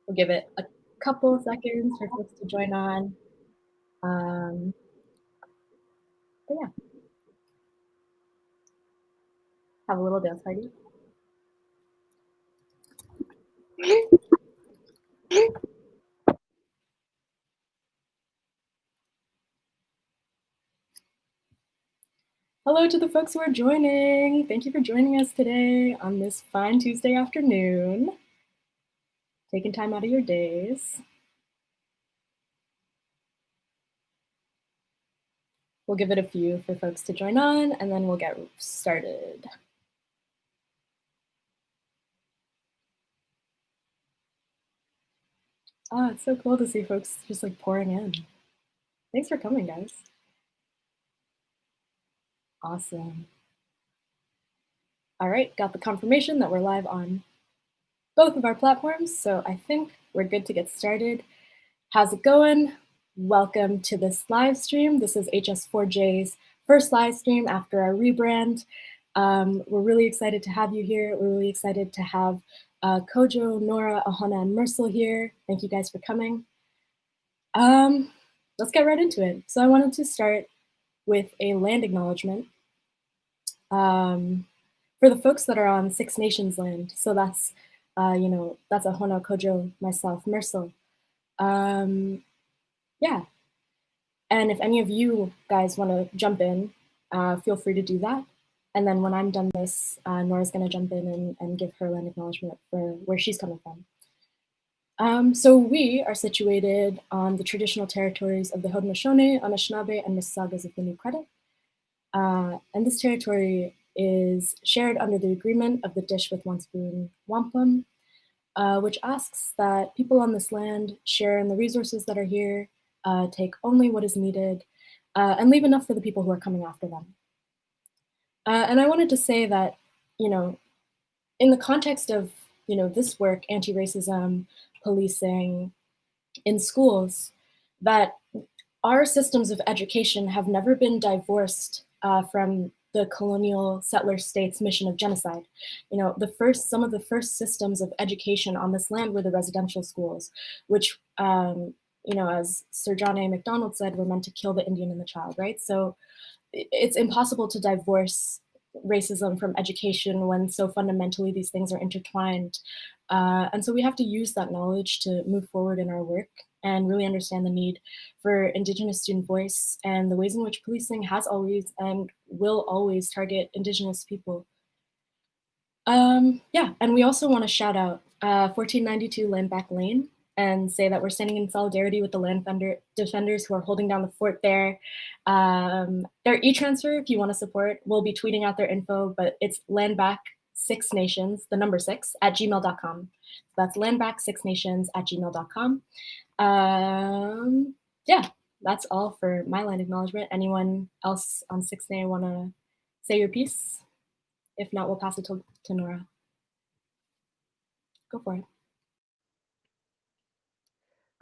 We'll give it a couple of seconds for folks to join on. But yeah, have a little dance party. Hello to the folks who are joining. Thank you for joining us today on this fine Tuesday afternoon. Taking time out of your days. We'll give it a few for folks to join on, and then we'll get started. Oh, it's so cool to see folks just like pouring in. Thanks for coming, guys. Awesome. All right, got the confirmation that we're live on both of our platforms, so I think we're good to get started. How's it going? Welcome to this live stream. This is HS4J's first live stream after our rebrand. We're really excited to have you here. We're really excited to have Kojo, Nora, Ahona, and Mursal here. Thank you guys for coming. Let's get right into it. So I wanted to start with a land acknowledgement for the folks that are on Six Nations land. So that's, that's Ahona, Kojo, myself, Mursal. Yeah. And if any of you guys want to jump in, feel free to do that. And then when I'm done this, Nora's going to jump in and give her land acknowledgement for where she's coming from. So we are situated on the traditional territories of the Haudenosaunee, Anishinaabe, and Mississaugas of the New Credit. And this territory is shared under the agreement of the Dish with One Spoon Wampum, which asks that people on this land share in the resources that are here, take only what is needed, and leave enough for the people who are coming after them. And I wanted to say that, in the context of, this work, anti-racism, policing in schools, that our systems of education have never been divorced from the colonial settler state's mission of genocide. Some of the first systems of education on this land were the residential schools, which, as Sir John A. Macdonald said, were meant to kill the Indian and the child, right? So it's impossible to divorce racism from education when so fundamentally these things are intertwined. And so we have to use that knowledge to move forward in our work and really understand the need for Indigenous student voice and the ways in which policing has always and will always target Indigenous people. Yeah, and we also want to shout out 1492 Landback Lane and say that we're standing in solidarity with the land defenders who are holding down the fort there. Their e-transfer, if you want to support, we'll be tweeting out their info, but it's Landback Six Nations, the number 6, at gmail.com. So that's landback6nations at gmail.com. Yeah, that's all for my land acknowledgement. Anyone else on 6Na want to say your piece? If not, we'll pass it to Nora. Go for it.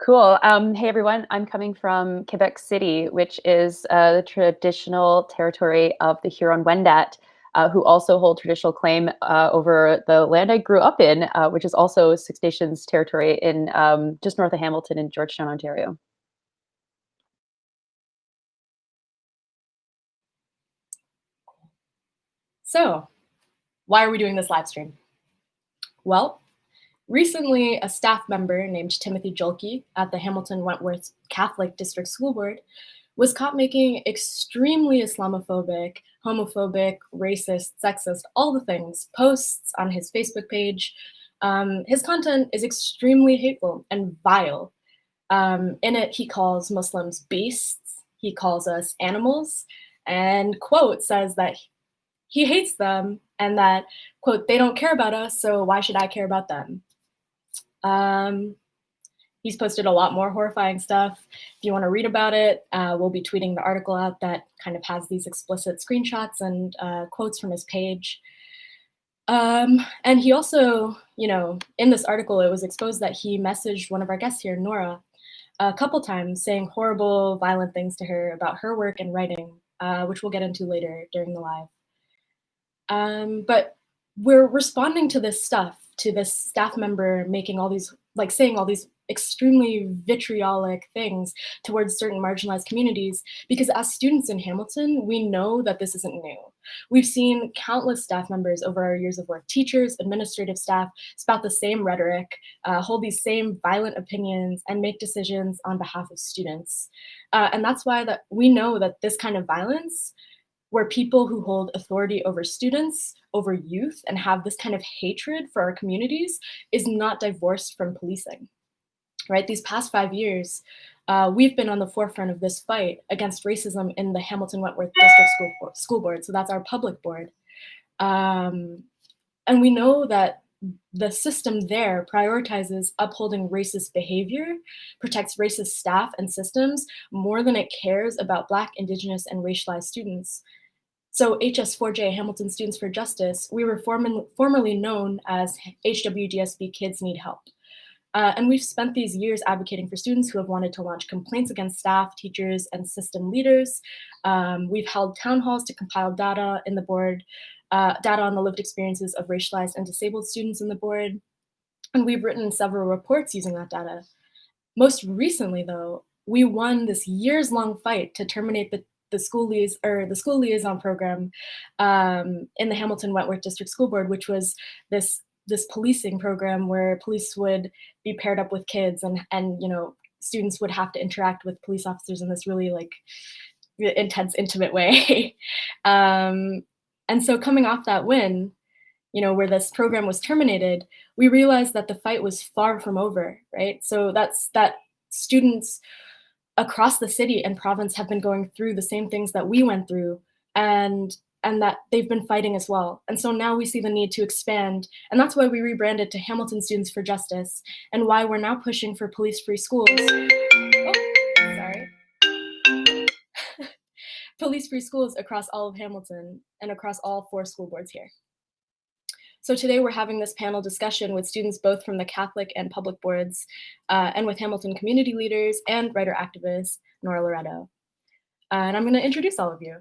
Cool. Hey, everyone. I'm coming from Quebec City, which is the traditional territory of the Huron-Wendat, who also hold traditional claim over the land I grew up in, which is also Six Nations territory in just north of Hamilton in Georgetown, Ontario. So, why are we doing this live stream? Well, recently, a staff member named Timothy Julke at the Hamilton Wentworth Catholic District School Board was caught making extremely Islamophobic, homophobic, racist, sexist, all the things, posts on his Facebook page. His content is extremely hateful and vile. In it, he calls Muslims beasts, he calls us animals, and, quote, says that he hates them and that, quote, they don't care about us, so why should I care about them? He's posted a lot more horrifying stuff. If you want to read about it, we'll be tweeting the article out that kind of has these explicit screenshots and quotes from his page. And he also, in this article, it was exposed that he messaged one of our guests here, Nora, a couple times saying horrible, violent things to her about her work and writing, which we'll get into later during the live. But we're responding to this stuff to this staff member making all these, like saying all these extremely vitriolic things towards certain marginalized communities, because as students in Hamilton, we know that this isn't new. We've seen countless staff members over our years of work, teachers, administrative staff, spout the same rhetoric, hold these same violent opinions, and make decisions on behalf of students. And that's why that we know that this kind of violence, where people who hold authority over students, over youth, and have this kind of hatred for our communities is not divorced from policing, right? These past 5 years, we've been on the forefront of this fight against racism in the Hamilton-Wentworth District School Board. So that's our public board. And we know that the system there prioritizes upholding racist behavior, protects racist staff and systems more than it cares about Black, Indigenous, and racialized students. So HS4J, Hamilton Students for Justice, we were formerly known as HWDSB Kids Need Help. And we've spent these years advocating for students who have wanted to launch complaints against staff, teachers, and system leaders. We've held town halls to compile data in the board, data on the lived experiences of racialized and disabled students in the board. And we've written several reports using that data. Most recently, though, we won this years-long fight to terminate the school liaison program in the Hamilton-Wentworth District School Board, which was this policing program where police would be paired up with kids, and you know, students would have to interact with police officers in this really like intense, intimate way. And so coming off that win, you know, where this program was terminated, we realized that the fight was far from over, right? So that students across the city and province have been going through the same things that we went through, and that they've been fighting as well. And so now we see the need to expand, and that's why we rebranded to Hamilton Students for Justice, and why we're now pushing for police-free schools. Oh, sorry. Police-free schools across all of Hamilton and across all 4 school boards here. So today we're having this panel discussion with students both from the Catholic and public boards, and with Hamilton community leaders and writer-activist Nora Loreto. And I'm going to introduce all of you.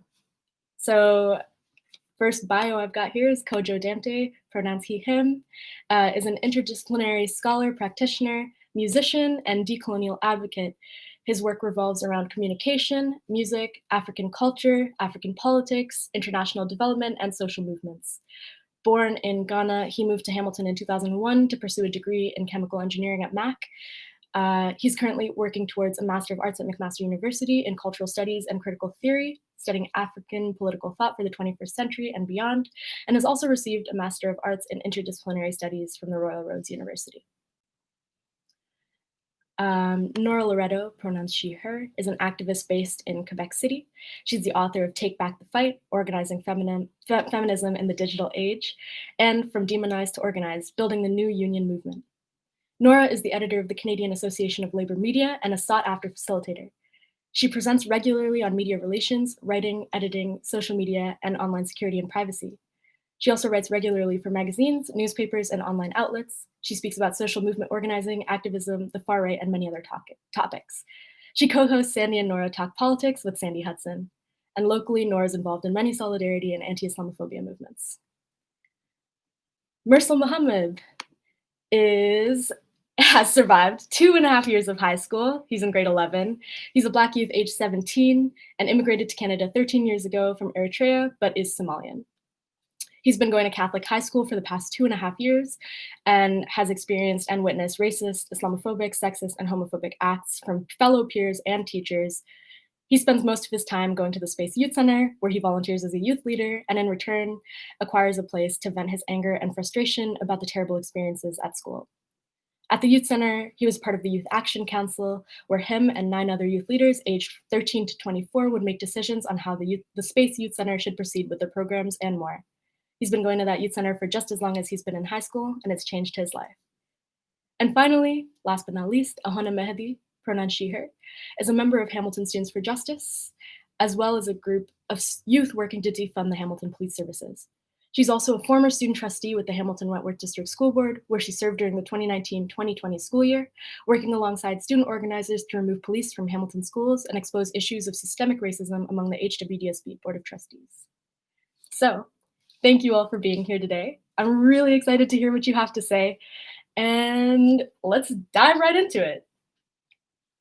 So first bio I've got here is Kojo Damptey, pronouns he, him, is an interdisciplinary scholar, practitioner, musician, and decolonial advocate. His work revolves around communication, music, African culture, African politics, international development, and social movements. Born in Ghana, he moved to Hamilton in 2001 to pursue a degree in chemical engineering at Mac. He's currently working towards a Master of Arts at McMaster University in Cultural Studies and Critical Theory, studying African political thought for the 21st century and beyond, and has also received a Master of Arts in Interdisciplinary Studies from the Royal Roads University. Nora Loreto, pronouns she, her, is an activist based in Quebec City. She's the author of Take Back the Fight, Organizing Feminism in the Digital Age, and From Demonized to Organized, Building the New Union Movement. Nora is the editor of the Canadian Association of Labor Media and a sought-after facilitator. She presents regularly on media relations, writing, editing, social media, and online security and privacy. She also writes regularly for magazines, newspapers, and online outlets. She speaks about social movement organizing, activism, the far right, and many other topics. She co-hosts Sandy and Nora Talk Politics with Sandy Hudson. And locally, Nora is involved in many solidarity and anti-Islamophobia movements. Mursal Mohammed has survived 2.5 years of high school. He's in grade 11. He's a Black youth aged 17 and immigrated to Canada 13 years ago from Eritrea, but is Somalian. He's been going to Catholic high school for the past 2.5 years and has experienced and witnessed racist, Islamophobic, sexist, and homophobic acts from fellow peers and teachers. He spends most of his time going to the Space Youth Center, where he volunteers as a youth leader and in return acquires a place to vent his anger and frustration about the terrible experiences at school. At the Youth Center, he was part of the Youth Action Council, where him and 9 other youth leaders aged 13 to 24 would make decisions on how the Space Youth Center should proceed with their programs and more. He's been going to that youth center for just as long as he's been in high school, and it's changed his life. And finally, last but not least, Ahona Mehdi, pronouns she, her, is a member of Hamilton Students for Justice, as well as a group of youth working to defund the Hamilton Police Services. She's also a former student trustee with the Hamilton-Wentworth District School Board, where she served during the 2019-2020 school year, working alongside student organizers to remove police from Hamilton schools and expose issues of systemic racism among the HWDSB Board of Trustees. So, thank you all for being here today. I'm really excited to hear what you have to say, and let's dive right into it.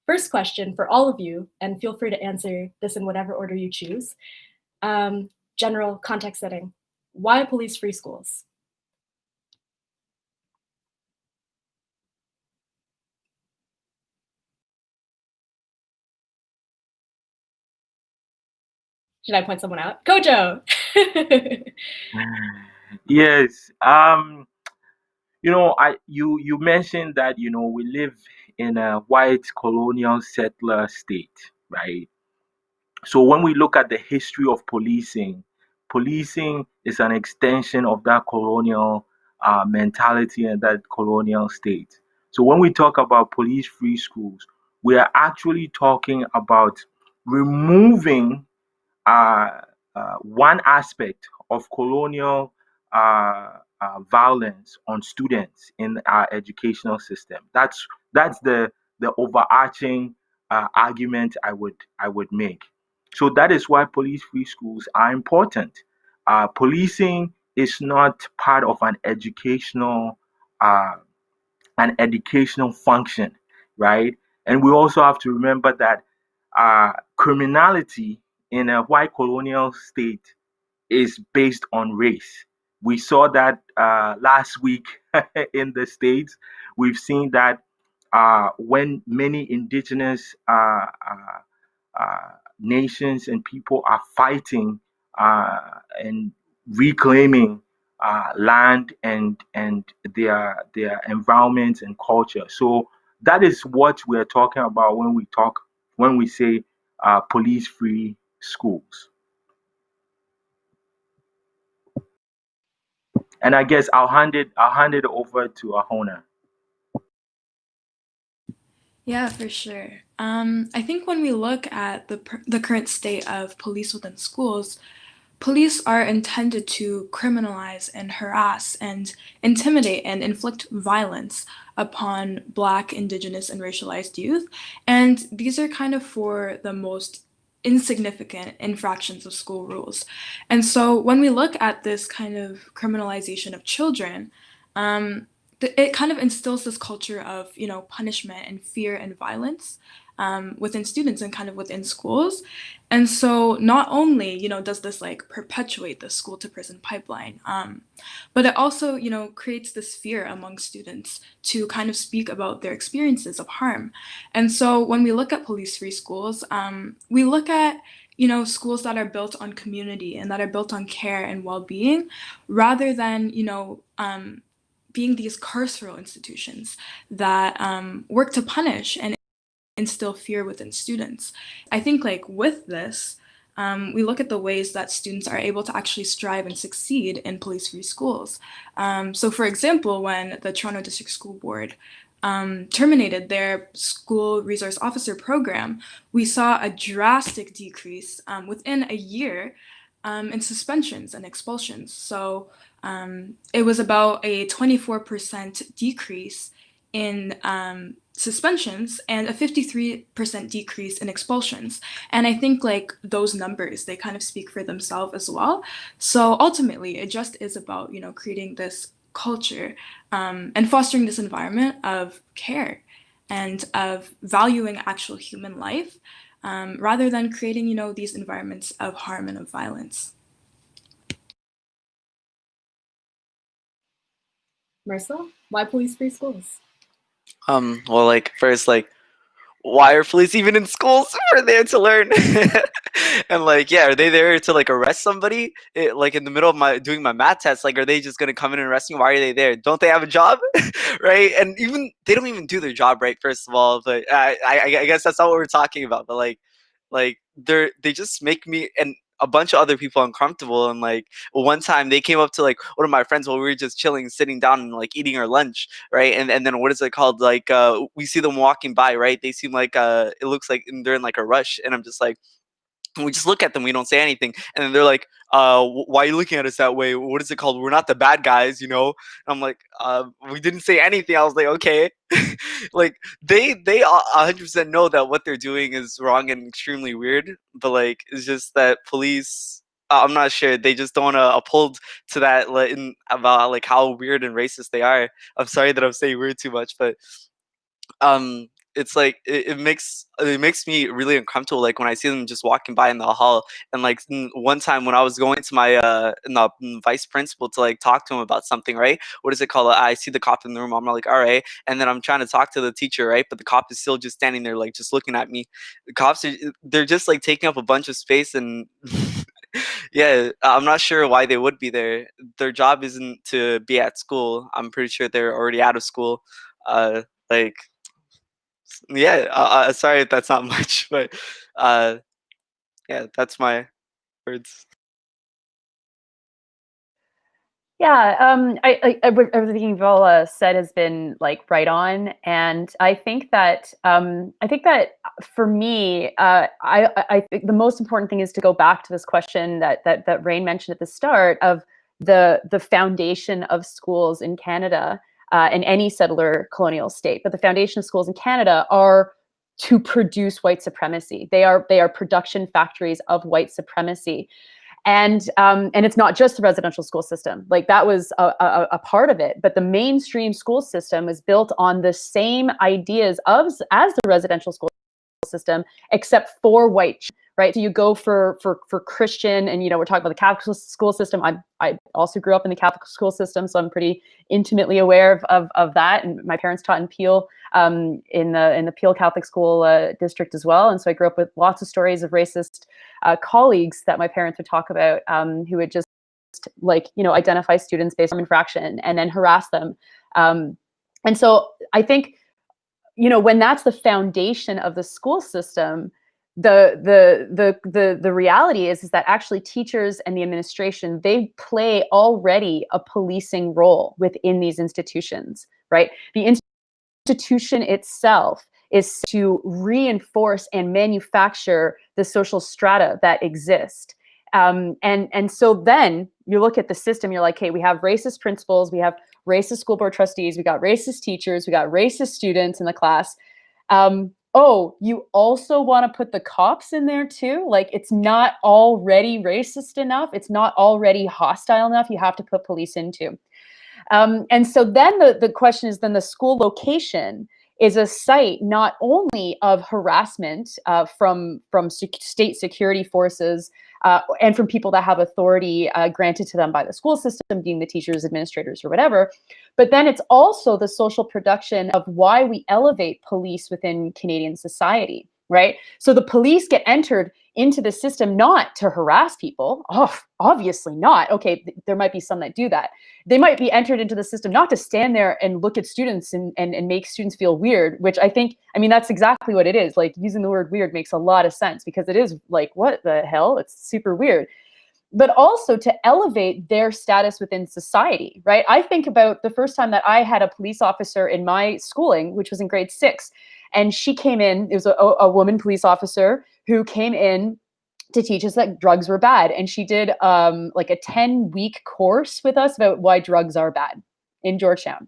First question for all of you, and feel free to answer this in whatever order you choose. General context setting. Why police-free schools? Should I point someone out? Kojo! Yes. You mentioned that we live in a white colonial settler state, right? So when we look at the history of policing, policing is an extension of that colonial mentality and that colonial state. So when we talk about police-free schools, we are actually talking about removing uh, one aspect of colonial violence on students in our educational system. That's the overarching argument I would make. So that is why police-free schools are important. Policing is not part of uh, an educational function, right? And we also have to remember that criminality in a white colonial state is based on race. We saw that last week in the States. We've seen that when many indigenous nations and people are fighting and reclaiming land and their environment and culture. So that is what we're talking about when we say police-free schools. And I guess I'll hand it over to Ahona. Yeah, for sure. I think when we look at the current state of police within schools, police are intended to criminalize and harass and intimidate and inflict violence upon Black, Indigenous, and racialized youth. And these are kind of for the most insignificant infractions of school rules. And so when we look at this kind of criminalization of children, um, it kind of instills this culture of, punishment and fear and violence within students and kind of within schools. And so not only, does this like perpetuate the school to prison pipeline, but it also, creates this fear among students to kind of speak about their experiences of harm. And so when we look at police-free schools, we look at, schools that are built on community and that are built on care and well-being, rather than, being these carceral institutions that work to punish and instill fear within students. I think like with this, we look at the ways that students are able to actually strive and succeed in police-free schools. So for example, when the Toronto District School Board terminated their school resource officer program, we saw a drastic decrease within a year in suspensions and expulsions. So it was about a 24% decrease in suspensions and a 53% decrease in expulsions. And I think like those numbers, they kind of speak for themselves as well. So ultimately, it just is about, creating this culture and fostering this environment of care and of valuing actual human life rather than creating, these environments of harm and of violence. Mursal, why police-free schools? Well, like first, like why are police even in schools? We're there to learn. And like, yeah, are they there to like arrest somebody? Like in the middle of my doing my math test, like, are they just gonna come in and arrest me? Why are they there? Don't they have a job? Right? And even they don't even do their job right, first of all. But I guess that's not what we're talking about. But like they just make me and a bunch of other people uncomfortable. And like one time they came up to like one of my friends while we were just chilling, sitting down and like eating our lunch, right? And then what is it called? Like we see them walking by, right? They seem like it looks like they're in like a rush, and I'm just like, we just look at them, we don't say anything, and then they're like, why are you looking at us that way? What is it called? We're not the bad guys, you know? And I'm like, we didn't say anything. I was like, okay. Like they 100% know that what they're doing is wrong and extremely weird, but like it's just that police I'm not sure. They just don't want to uphold to that about like how weird and racist they are. I'm sorry that I'm saying weird too much, but um it's like it makes me really uncomfortable, like when I see them just walking by in the hall. And like one time when I was going to my vice principal to like talk to him about something, right? What is it called? I see the cop in the room. I'm like, all right. And then I'm trying to talk to the teacher, right? But the cop is still just standing there, like just looking at me. The cops they're just like taking up a bunch of space. And yeah, I'm not sure why they would be there. Their job isn't to be at school. I'm pretty sure they're already out of school. Like, yeah, sorry if that's not much, but uh, yeah, that's my words. Yeah, everything Vala said has been like right on, and I think that for me, I think the most important thing is to go back to this question that Rain mentioned at the start of the foundation of schools in Canada and any settler colonial state, but the foundation of schools in Canada are to produce white supremacy. They are production factories of white supremacy. And it's not just the residential school system. Like that was a part of it, but the mainstream school system is built on the same ideas as the residential school system, except for white, right? So you go for Christian, and we're talking about the Catholic school system. I also grew up in the Catholic school system, so I'm pretty intimately aware of that. And my parents taught in Peel, in the Peel Catholic school district as well. And so I grew up with lots of stories of racist colleagues that my parents would talk about, who would just identify students based on infraction and then harass them. And so I think, when that's the foundation of the school system, the reality is that actually teachers and the administration, they play already a policing role within these institutions, right? The institution itself is to reinforce and manufacture the social strata that exist. And so then you look at the system, you're like, hey, we have racist principals, we have racist school board trustees, we got racist teachers, we got racist students in the class. Oh, you also want to put the cops in there too? Like, it's not already racist enough. It's not already hostile enough. You have to put police in too. And so then the question is, then the school location is a site not only of harassment from state security forces and from people that have authority granted to them by the school system, being the teachers, administrators, or whatever, but then it's also the social production of why we elevate police within Canadian society, right? So the police get entered into the system not to harass people. Oh, obviously not. Okay, there might be some that do that. They might be entered into the system not to stand there and look at students and make students feel weird, which I mean, that's exactly what it is. Like, using the word weird makes a lot of sense, because it is like, what the hell? It's super weird. But also to elevate their status within society, right? I think about the first time that I had a police officer in my schooling, which was in grade 6, and she came in, it was a woman police officer who came in to teach us that drugs were bad. And she did like a 10-week course with us about why drugs are bad in Georgetown.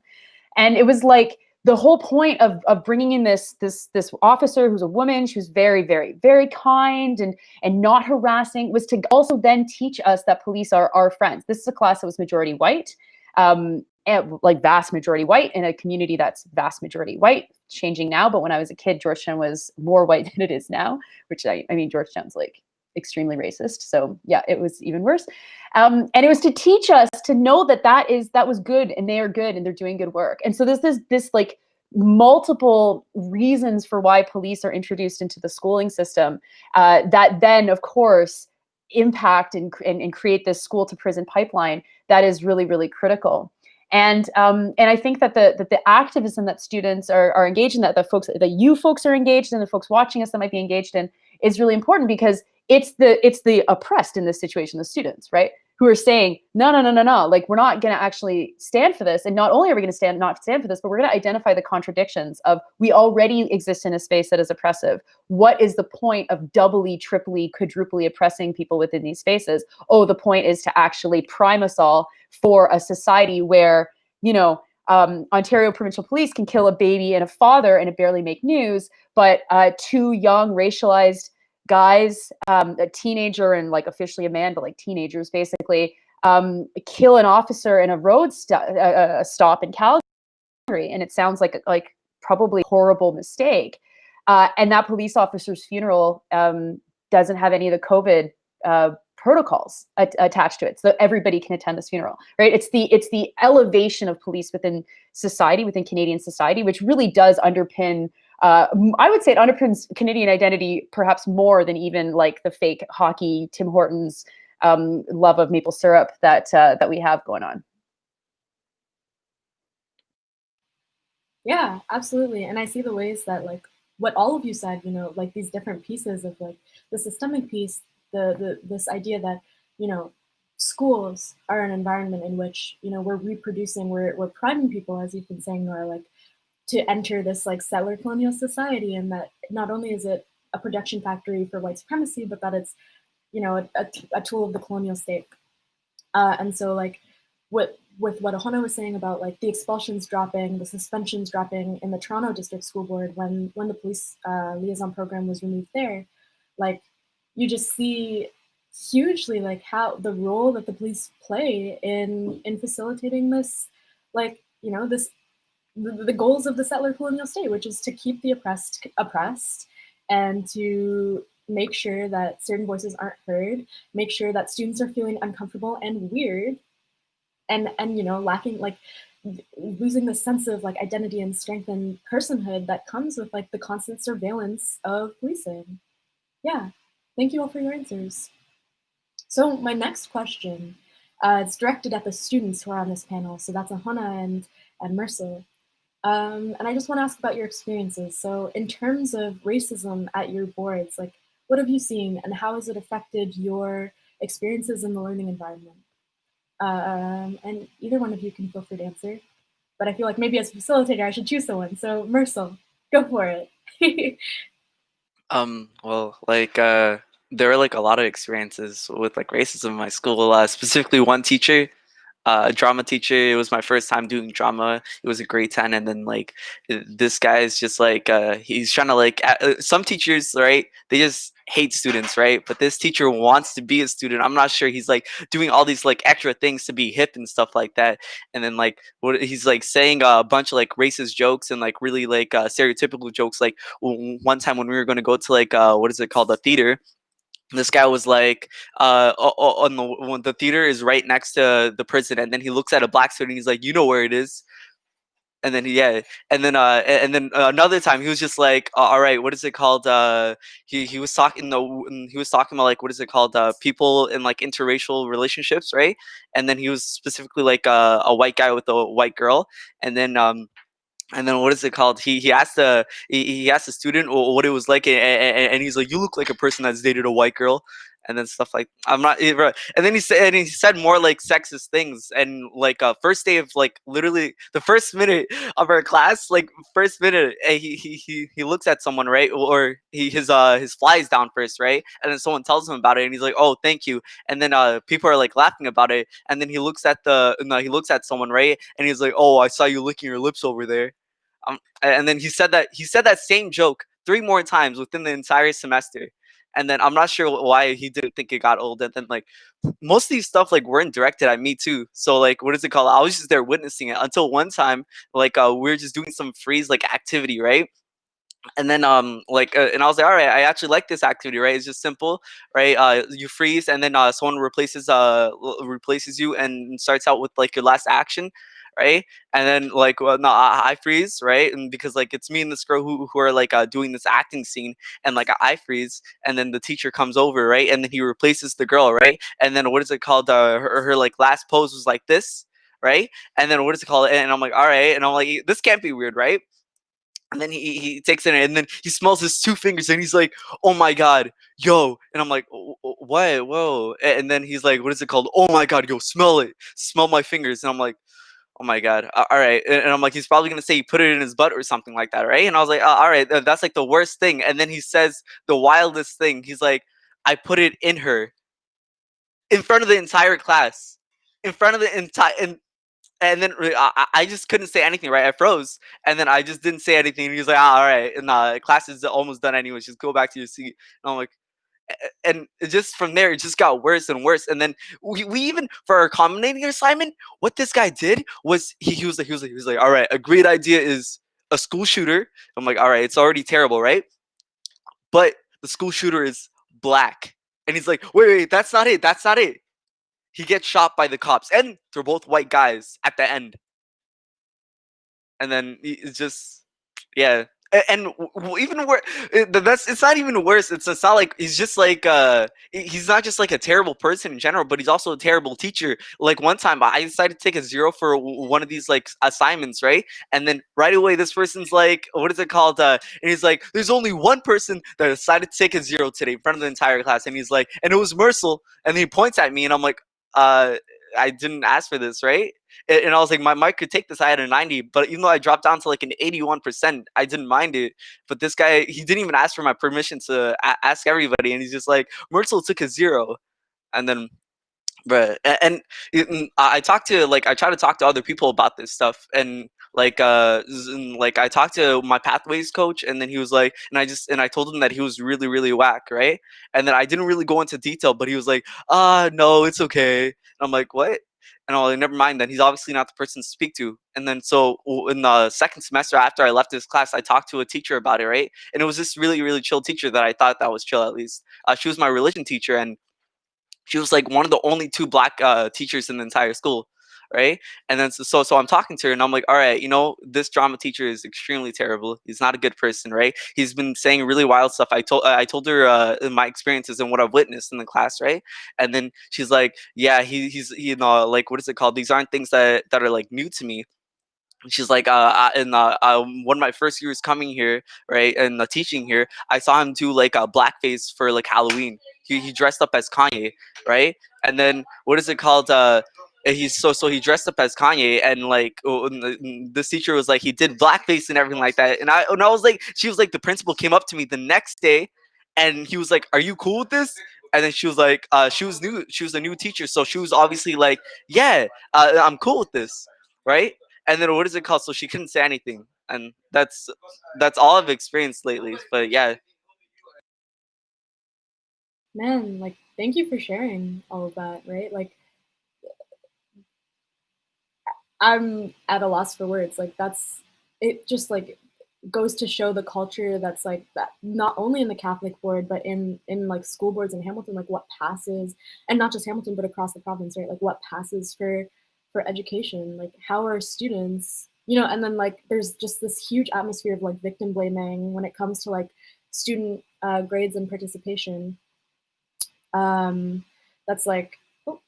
And it was like the whole point of bringing in this officer who's a woman. She was very, very, very kind and not harassing, was to also then teach us that police are our friends. This is a class that was majority white, like vast majority white, in a community that's vast majority white, changing now. But when I was a kid, Georgetown was more white than it is now, which I mean, Georgetown's like extremely racist. So yeah, it was even worse. And it was to teach us to know that was good, and they are good, and they're doing good work. And so there's this like multiple reasons for why police are introduced into the schooling system that then, of course, impact and create this school to prison pipeline that is really, really critical. And I think that the activism that students are engaged in, that you folks are engaged in, the folks watching us that might be engaged in, is really important, because it's the oppressed in this situation, the students, right, who are saying, no, like, we're not going to actually stand for this. And not only are we going to not stand for this, but we're going to identify the contradictions of, we already exist in a space that is oppressive. What is the point of doubly, triply, quadruply oppressing people within these spaces? Oh, the point is to actually prime us all for a society where, Ontario Provincial Police can kill a baby and a father and it barely make news, but 2 young racialized guys, a teenager and like officially a man, but like teenagers basically, kill an officer in a road stop in Calgary, and it sounds like probably a horrible mistake. And that police officer's funeral doesn't have any of the COVID protocols attached to it, so everybody can attend this funeral, right? It's the elevation of police within society, within Canadian society, which really does underpin. I would say it underpins Canadian identity perhaps more than even like the fake hockey Tim Hortons love of maple syrup that we have going on. Yeah, absolutely. And I see the ways that like what all of you said, you know, like these different pieces of like the systemic piece, this idea that, you know, schools are an environment in which, you know, we're reproducing, we're priming people, as you've been saying, Nora, like to enter this like settler colonial society, and that not only is it a production factory for white supremacy, but that it's, you know, a tool of the colonial state. And so like with what Ahona was saying about like the expulsions dropping, the suspensions dropping in the Toronto District School Board when the police liaison program was removed there, like you just see hugely like how the role that the police play in facilitating this, like, you know, this the goals of the settler colonial state, which is to keep the oppressed and to make sure that certain voices aren't heard, make sure that students are feeling uncomfortable and weird, and you know, lacking, like losing the sense of like identity and strength and personhood that comes with like the constant surveillance of policing. Yeah, thank you all for your answers. So my next question, it's directed at the students who are on this panel. So that's Ahona and Mursal. And I just want to ask about your experiences. So in terms of racism at your boards, like what have you seen and how has it affected your experiences in the learning environment? And either one of you can feel free to answer, but I feel like maybe as a facilitator, I should choose someone. So Mursal, go for it. Well, like, there were like a lot of experiences with like racism in my school. Specifically, one teacher, drama teacher. It was my first time doing drama. It was a grade 10, and then like this guy is just like he's trying to like some teachers, right? They just hate students, right? But this teacher wants to be a student. I'm not sure. He's like doing all these like extra things to be hip and stuff like that. And then like what he's like saying a bunch of like racist jokes and like really like stereotypical jokes. Like one time when we were going to go to like what is it called, the theater, this guy was like on the theater is right next to the prison, and then he looks at a black student and he's like, you know where it is. And then and then another time he was just like, all right, what is it called, he was talking about like, what is it called, people in like interracial relationships, right? And then he was specifically like a white guy with a white girl, and then what is it called? He asked he asked the student what it was like, and he's like, "You look like a person that's dated a white girl," and then stuff like, "I'm not." And then he said more like sexist things, and like first day of like literally the first minute of our class, like first minute, he looks at someone, right, or his flies down first, right, and then someone tells him about it, and he's like, "Oh, thank you," and then people are like laughing about it, and then he looks at someone, right, and he's like, "Oh, I saw you licking your lips over there." And then he said that same joke 3 more times within the entire semester. And then I'm not sure why he didn't think it got old. And then like most of these stuff like weren't directed at me too. So like, what is it called? I was just there witnessing it until one time, like we were just doing some freeze like activity, right? And then and I was like, all right, I actually like this activity, right? It's just simple, right? You freeze, and then someone replaces you and starts out with like your last action, right? And then like, well, no, I freeze, right? And because like it's me and this girl who are like doing this acting scene, and like I freeze, and then the teacher comes over, right? And then he replaces the girl, right? And then what is it called? Her like last pose was like this, right? And then what is it called? And I'm like, all right, and I'm like, this can't be weird, right? And then he takes it, and then he smells his 2 fingers, and he's like, "Oh my god, yo!" And I'm like, "What? Whoa!" And then he's like, "What is it called? Oh my god, yo, smell it, smell my fingers." And I'm like, "Oh my god, all right." And I'm like, he's probably gonna say he put it in his butt or something like that, right? And I was like, "All right, that's like the worst thing." And then he says the wildest thing. He's like, "I put it in her," in front of the entire class, in front of the entire. And then I just couldn't say anything, right? I froze, and then I just didn't say anything. And he was like, all right, and class is almost done anyway. Just go back to your seat. And I'm like, And just from there, it just got worse and worse. And then we even, for our accommodating assignment, what this guy did was he was like, all right, a great idea is a school shooter. I'm like, all right, it's already terrible, right? But the school shooter is black. And he's like, wait, that's not it. That's not it. He gets shot by the cops, and they're both white guys at the end. And then it's just, yeah. And even worse, it's not even worse. It's not like he's just like he's not just like a terrible person in general, but he's also a terrible teacher. Like one time, I decided to take a 0 for one of these like assignments, right? And then right away, this person's like, what is it called? And he's like, there's only one person that decided to take a 0 today in front of the entire class, and he's like, and it was Mursal. And he points at me, and I'm like, I didn't ask for this, right? And I was like, my mic could take this. I had a 90, but even though I dropped down to like an 81%, I didn't mind it. But this guy, he didn't even ask for my permission to ask everybody, and he's just like, Mursal took a 0, and then, bruh, I talked to like, I try to talk to other people about this stuff, and like like I talked to my pathways coach, and then he was like, and I told him that he was really really whack, right? And then I didn't really go into detail, but he was like, no, it's okay. And I'm like, what? And I'm like, never mind, then he's obviously not the person to speak to. And then so in the second semester after I left this class, I talked to a teacher about it, right? And it was this really really chill teacher that I thought that was chill, at least. She was my religion teacher, and she was like one of the only 2 black teachers in the entire school, right? And then so I'm talking to her, and I'm like, all right, this drama teacher is extremely terrible. He's not a good person, right? He's been saying really wild stuff. I told her my experiences and what I've witnessed in the class, right? And then she's like, yeah, he's like, what is it called? These aren't things that are like new to me. She's like, one of my first years coming here, right, and teaching here, I saw him do like a blackface for like Halloween. He dressed up as Kanye, right? And then what is it called? He's so he dressed up as Kanye, and like this teacher was like, he did blackface and everything like that. And I was like, she was like, the principal came up to me the next day, and he was like, "Are you cool with this?" And then she was like, she was new, she was a new teacher, so she was obviously like, "Yeah, I'm cool with this," right? And then what is it called? So she couldn't say anything, and that's all I've experienced lately. But yeah, Man, like, thank you for sharing all of that, right? Like, I'm at a loss for words. Like, it just like goes to show the culture that's like that, not only in the Catholic board, but in like school boards in Hamilton, like what passes, and not just Hamilton, but across the province, right? Like what passes for education, like how are students, and then like there's just this huge atmosphere of like victim blaming when it comes to like student grades and participation. That's like, oh,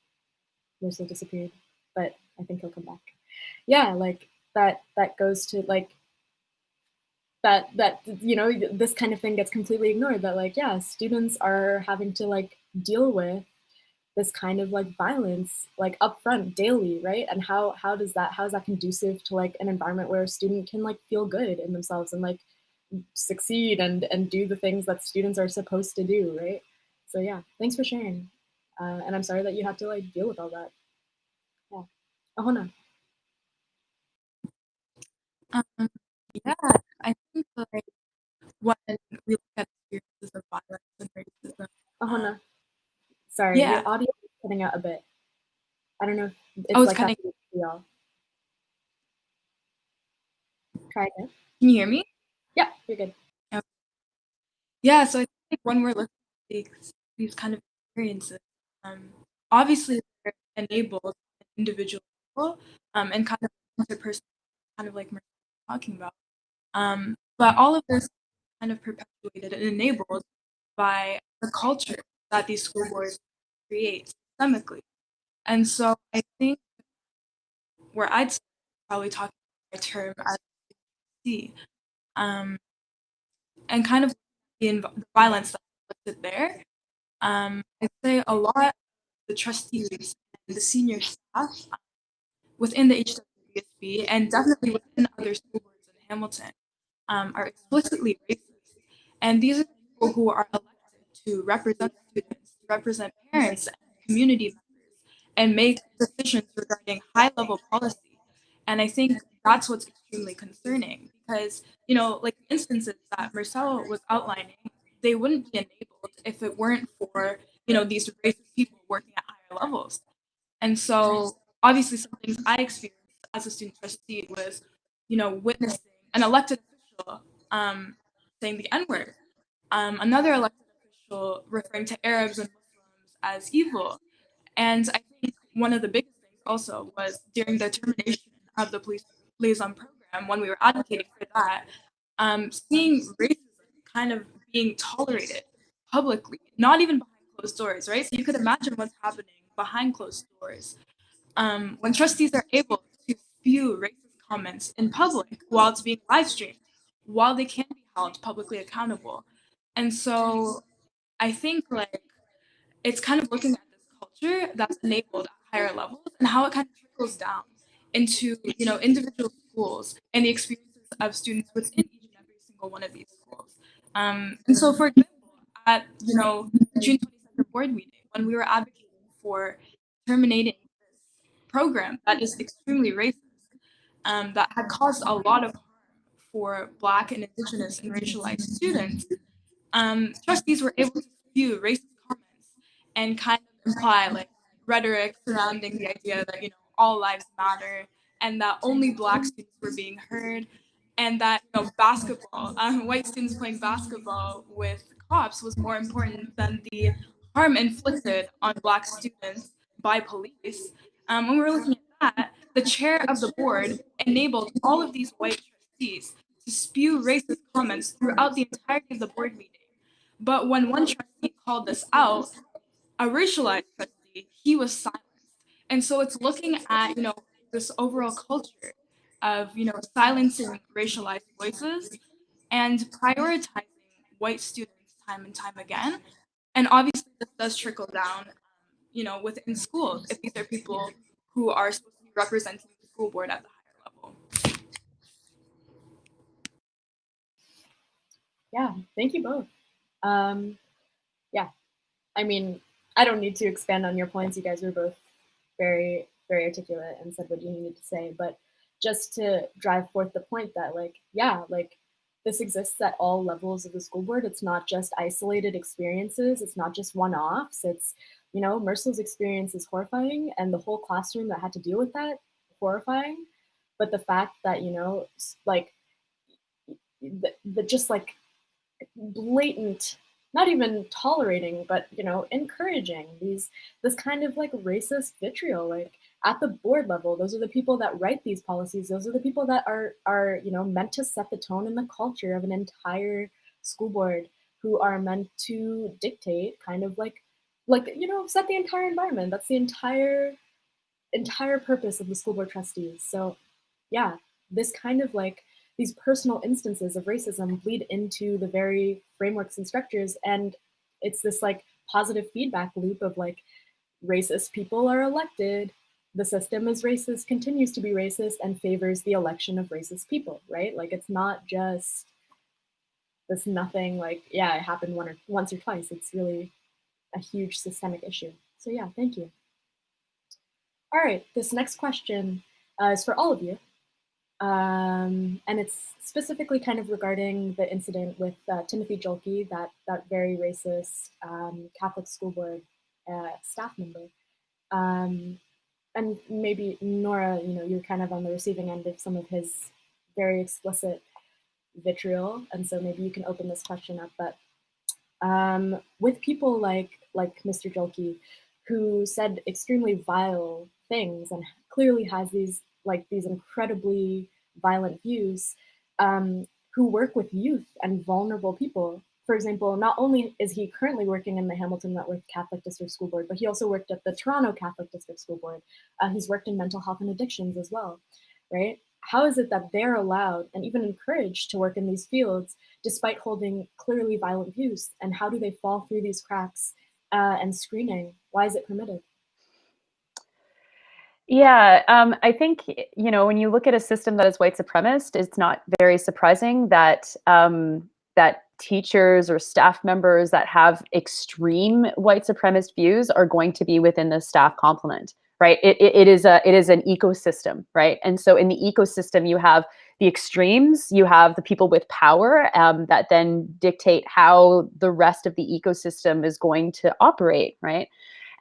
Mursal disappeared, but I think he'll come back. Yeah, like that goes to like that this kind of thing gets completely ignored, that like, yeah, students are having to like deal with this kind of like violence like upfront daily, right? And how is that conducive to like an environment where a student can like feel good in themselves and like succeed and do the things that students are supposed to do, right? So yeah, thanks for sharing. And I'm sorry that you had to like deal with all that. Yeah. Ahona. Yeah, I think like when we look at experiences of violence and racism, Ahona. Sorry, yeah. your audio is cutting out a bit. I don't know if it's it's like cutting. that for y'all. Try again. Can you hear me? Yeah, you're good. Okay. Yeah, so I think when we're looking at these kind of experiences, obviously they're enabled at an individual level, and kind of interpersonal, kind of like we're talking about. But all of this is kind of perpetuated and enabled by the culture that these school boards create systemically. And so I think where I'd probably talk about my term as C, and kind of the violence that's listed there, I'd say a lot of the trustees and the senior staff within the HWSB and definitely within other school boards in Hamilton are explicitly racist. And these are people who are elected to represent students, to represent parents and community members, and make decisions regarding high-level policy. And I think that's what's extremely concerning because, like instances that Mursal was outlining, they wouldn't be enabled if it weren't for, these racist people working at higher levels. And so obviously some things I experienced as a student trustee was, witnessing an elected official saying the N-word, another elected official referring to Arabs and Muslims as evil. And I think one of the biggest things also was during the termination of the police liaison program, when we were advocating for that, seeing racism kind of being tolerated publicly, not even behind closed doors, right? So you could imagine what's happening behind closed doors. When trustees are able to spew racist comments in public while it's being live streamed, while they can be held publicly accountable. And so I think like it's kind of looking at this culture that's enabled at higher levels and how it kind of trickles down into, individual schools and the experiences of students within each and every single one of these schools. And so, for example, at, the June 22nd board meeting, when we were advocating for terminating this program that is extremely racist, that had caused a lot of harm for Black and Indigenous and racialized students, trustees were able to spew racist comments and kind of imply like rhetoric surrounding the idea that, all lives matter and that only Black students were being heard, and that, basketball, white students playing basketball with cops was more important than the harm inflicted on Black students by police. When we were looking at that, the chair of the board enabled all of these white trustees to spew racist comments throughout the entirety of the board meeting. But when one trustee called this out, a racialized trustee, he was silenced. And so it's looking at, this overall culture of, silencing racialized voices and prioritizing white students time and time again. And obviously this does trickle down, within schools if these are people who are supposed to be representing the school board at the higher level. Yeah, thank you both. Yeah, I mean, I don't need to expand on your points. You guys were both very, very articulate and said what you needed to say. But just to drive forth the point that, like, yeah, like this exists at all levels of the school board. It's not just isolated experiences. It's not just one-offs. It's, Mursal's experience is horrifying, and the whole classroom that had to deal with that, horrifying. But the fact that, like, the just like blatant, not even tolerating, but encouraging this kind of like racist vitriol, like at the board level. Those are the people that write these policies. Those are the people that are meant to set the tone and the culture of an entire school board, who are meant to dictate kind of like set the entire environment. That's the entire purpose of the school board trustees. So yeah, this kind of like these personal instances of racism bleed into the very frameworks and structures, and it's this like positive feedback loop of like racist people are elected, the system is racist, continues to be racist, and favors the election of racist people, right? Like it's not just this nothing like, yeah, it happened once or twice. It's really a huge systemic issue. So yeah, thank you. All right, this next question is for all of you. And it's specifically kind of regarding the incident with Timothy Jolke, that very racist Catholic school board staff member. And maybe Nora, you're kind of on the receiving end of some of his very explicit vitriol, and so maybe you can open this question up. But with people like Mr. Jolke, who said extremely vile things and clearly has these incredibly violent views, who work with youth and vulnerable people. For example, not only is he currently working in the Hamilton Wentworth Catholic District School Board, but he also worked at the Toronto Catholic District School Board. He's worked in mental health and addictions as well, right? How is it that they're allowed and even encouraged to work in these fields despite holding clearly violent views? And how do they fall through these cracks and screening? Why is it permitted? Yeah, I think, when you look at a system that is white supremacist, it's not very surprising that that teachers or staff members that have extreme white supremacist views are going to be within the staff complement, right? It is an ecosystem, right? And so in the ecosystem, you have the extremes. You have the people with power that then dictate how the rest of the ecosystem is going to operate, right?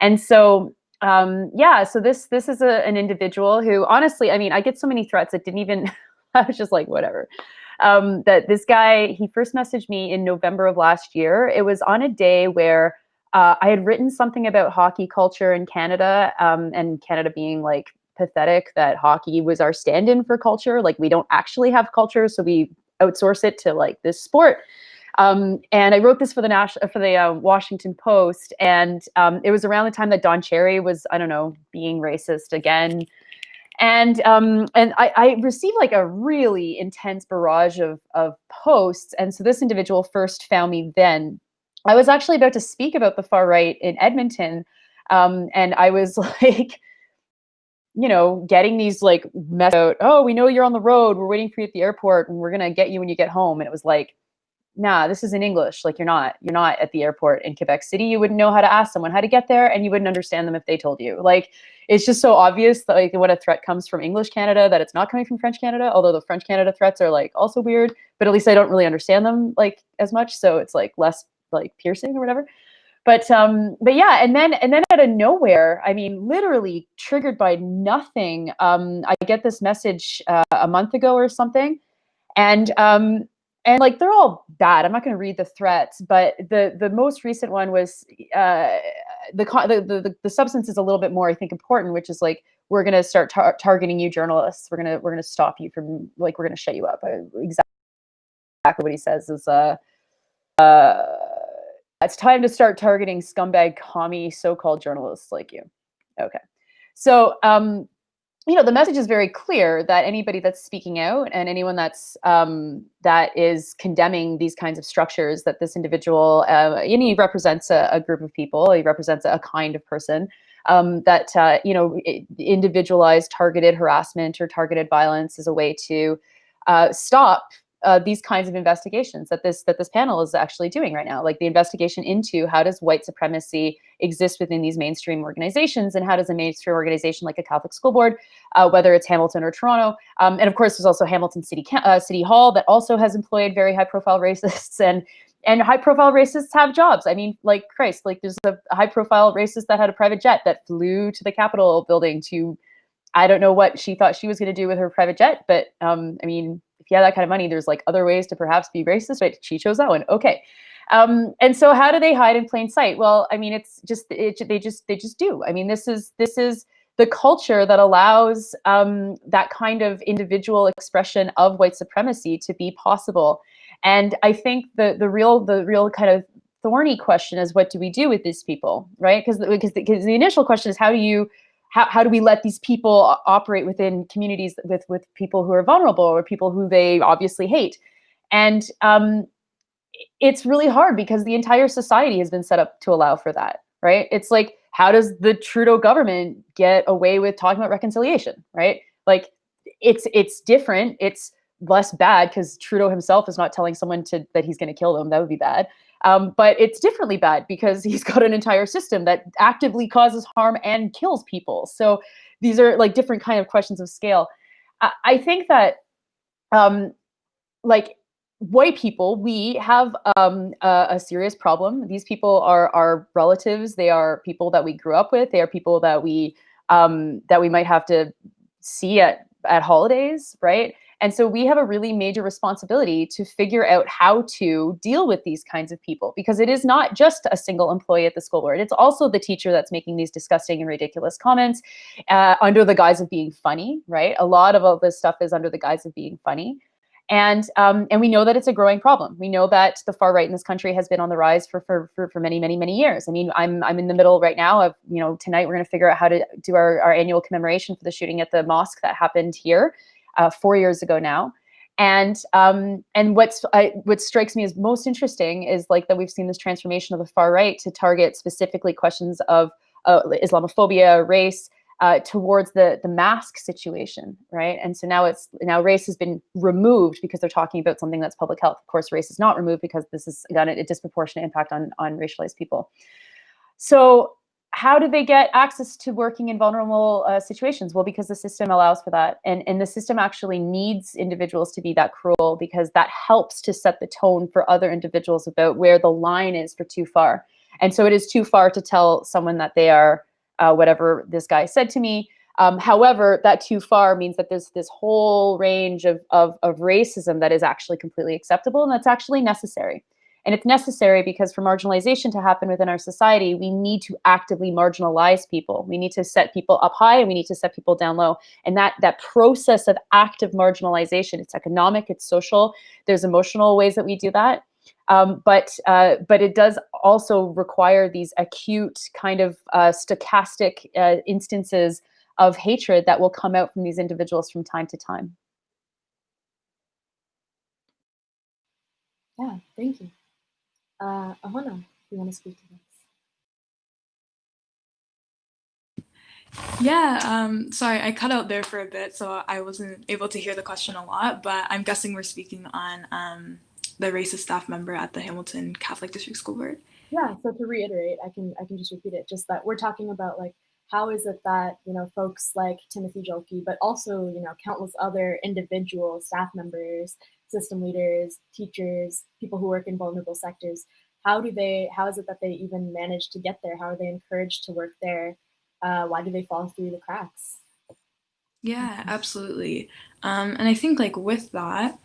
And so, yeah, so this is an individual who, honestly, I mean, I get so many threats that didn't even, I was just like, whatever. That this guy, he first messaged me in November of last year. It was on a day where I had written something about hockey culture in Canada, and Canada being like pathetic that hockey was our stand-in for culture. Like, we don't actually have culture, so we outsource it to like this sport. And I wrote this for the Washington Post, and it was around the time that Don Cherry was, I don't know, being racist again. And I received like a really intense barrage of posts. And so this individual first found me then. I was actually about to speak about the far right in Edmonton. And I was like, you know, getting these like mess out, oh, we know you're on the road, we're waiting for you at the airport, and we're gonna get you when you get home. And it was like, nah, this is in English. Like, you're not at the airport in Quebec City. You wouldn't know how to ask someone how to get there, and you wouldn't understand them if they told you. Like, it's just so obvious that like when a threat comes from English Canada, that it's not coming from French Canada, although the French Canada threats are like also weird, but at least I don't really understand them like as much. So it's like less like piercing or whatever. But yeah, and then out of nowhere, I mean, literally triggered by nothing, I get this message a month ago or something, and like, they're all bad. I'm not going to read the threats, but the most recent one was the substance is a little bit more, I think, important, which is like, we're going to start targeting you journalists. We're going to stop you from, like, we're going to shut you up. Exactly what he says is it's time to start targeting scumbag commie so-called journalists like you. Okay. So, you know, the message is very clear that anybody that's speaking out and anyone that's that is condemning these kinds of structures, that this individual, and he represents a group of people, he represents a kind of person, that, you know, individualized targeted harassment or targeted violence is a way to stop these kinds of investigations that this panel is actually doing right now, like the investigation into how does white supremacy exist within these mainstream organizations, and how does a mainstream organization like a Catholic school board, whether it's Hamilton or Toronto, and of course there's also Hamilton City Hall that also has employed very high-profile racists, and high-profile racists have jobs. I mean, like, Christ, like, there's a high-profile racist that had a private jet that flew to the Capitol building to, I don't know what she thought she was going to do with her private jet, but I mean, if you have that kind of money, there's like other ways to perhaps be racist, right? She chose that one. Okay. And so how do they hide in plain sight? Well, I mean, it's just, they just do. I mean, this is the culture that allows that kind of individual expression of white supremacy to be possible. And I think the real kind of thorny question is, what do we do with these people, right? Because the initial question is, how do we let these people operate within communities with people who are vulnerable or people who they obviously hate? And it's really hard because the entire society has been set up to allow for that, right? It's like, how does the Trudeau government get away with talking about reconciliation, right? Like, it's different. It's less bad because Trudeau himself is not telling someone that he's going to kill them. That would be bad. But it's differently bad because he's got an entire system that actively causes harm and kills people. So these are like different kind of questions of scale. I think that like, white people, we have a serious problem. These people are our relatives. They are people that we grew up with. They are people that we might have to see at holidays, right? And so we have a really major responsibility to figure out how to deal with these kinds of people, because it is not just a single employee at the school board. It's also the teacher that's making these disgusting and ridiculous comments under the guise of being funny, right? A lot of all this stuff is under the guise of being funny. And we know that it's a growing problem. We know that the far right in this country has been on the rise for many, many, many years. I mean, I'm in the middle right now of, you know, tonight we're going to figure out how to do our annual commemoration for the shooting at the mosque that happened here 4 years ago now. And what strikes me as most interesting is like that we've seen this transformation of the far right to target specifically questions of Islamophobia, race, towards the mask situation, right? And so now race has been removed because they're talking about something that's public health. Of course, race is not removed because this has got a disproportionate impact on racialized people. So how do they get access to working in vulnerable situations? Well, because the system allows for that. And the system actually needs individuals to be that cruel, because that helps to set the tone for other individuals about where the line is for too far. And so it is too far to tell someone that they are whatever this guy said to me. However, that too far means that there's this whole range of racism that is actually completely acceptable, and that's actually necessary. And it's necessary because for marginalization to happen within our society, we need to actively marginalize people. We need to set people up high and we need to set people down low. And that process of active marginalization, it's economic, it's social, there's emotional ways that we do that. But it does also require these acute kind of stochastic instances of hatred that will come out from these individuals from time to time. Yeah, thank you. Ahona, you want to speak to this? Yeah, sorry, I cut out there for a bit, so I wasn't able to hear the question a lot, but I'm guessing we're speaking on the racist staff member at the Hamilton Catholic District School Board. Yeah, so to reiterate, I can just repeat it, just that we're talking about like, how is it that, folks like Timothy Jolke, but also, countless other individual staff members, system leaders, teachers, people who work in vulnerable sectors, how is it that they even manage to get there? How are they encouraged to work there? Why do they fall through the cracks? Yeah, absolutely. And I think like with that,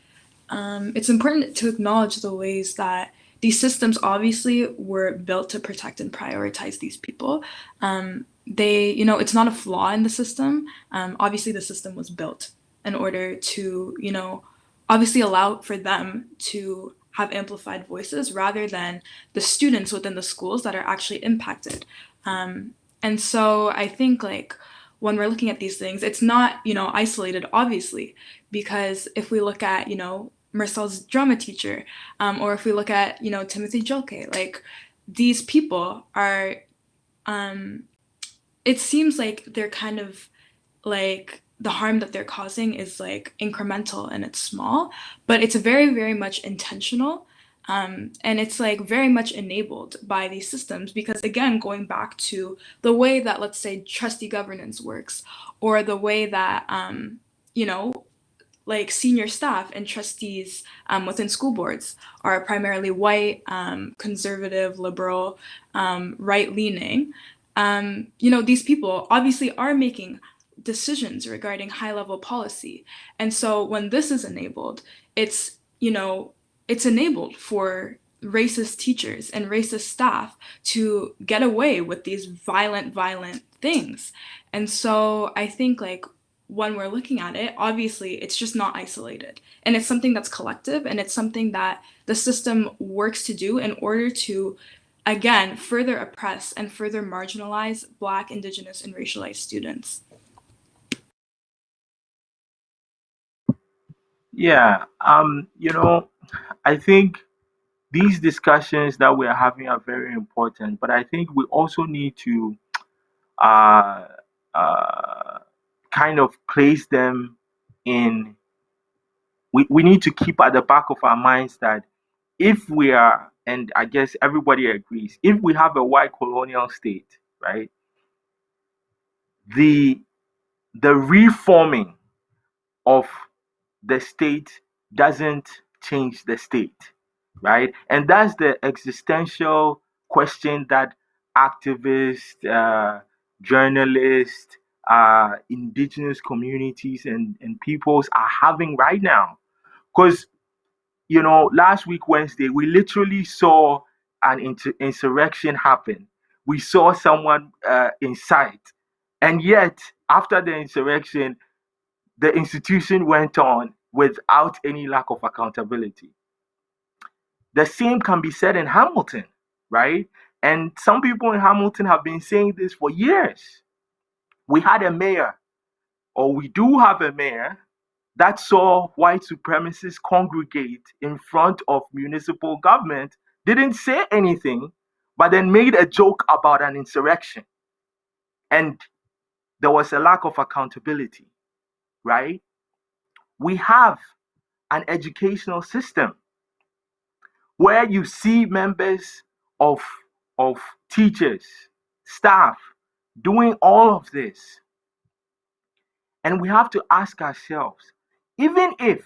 it's important to acknowledge the ways that these systems obviously were built to protect and prioritize these people. It's not a flaw in the system. Obviously, the system was built in order to, obviously allow for them to have amplified voices rather than the students within the schools that are actually impacted. And so I think like when we're looking at these things, it's not, isolated, obviously, because if we look at, Mursal's drama teacher, or if we look at, Timothy Jolke, like these people are, it seems like they're kind of like the harm that they're causing is like incremental and it's small, but it's very, very much intentional. And it's like very much enabled by these systems because, again, going back to the way that, let's say, trustee governance works, or the way that, like senior staff and trustees within school boards are primarily white, conservative, liberal, right-leaning. These people obviously are making decisions regarding high-level policy. And so when this is enabled, it's enabled for racist teachers and racist staff to get away with these violent things. And so I think like when we're looking at it, obviously it's just not isolated. And it's something that's collective, and it's something that the system works to do in order to, again, further oppress and further marginalize Black, Indigenous, and racialized students. Yeah, I think these discussions that we are having are very important, but I think we also need to uh, uh, kind of place them in. We need to keep at the back of our minds that if we are, and I guess everybody agrees, if we have a white colonial state, right, the reforming of the state doesn't change the state, right? And that's the existential question that activists, journalists, indigenous communities, and peoples are having right now. Because, last week, Wednesday, we literally saw an insurrection happen. We saw someone incite. And yet, after the insurrection, the institution went on without any lack of accountability. The same can be said in Hamilton, right? And some people in Hamilton have been saying this for years. We had a mayor, or we do have a mayor, that saw white supremacists congregate in front of municipal government, didn't say anything, but then made a joke about an insurrection. And there was a lack of accountability, right? We have an educational system where you see members of teachers, staff doing all of this. And we have to ask ourselves, even if,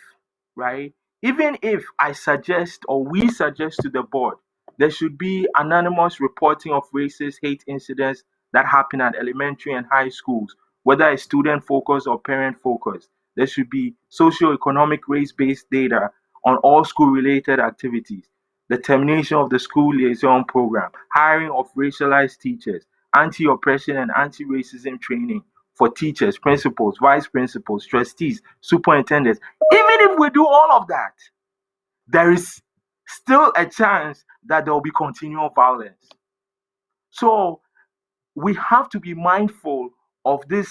right, even if I suggest or we suggest to the board, there should be anonymous reporting of racist hate incidents that happen at elementary and high schools, whether it's student focused or parent focused. There should be socioeconomic race-based data on all school-related activities, the termination of the school liaison program, hiring of racialized teachers, anti-oppression and anti-racism training for teachers, principals, vice principals, trustees, superintendents. Even if we do all of that, there is still a chance that there will be continual violence. So we have to be mindful of this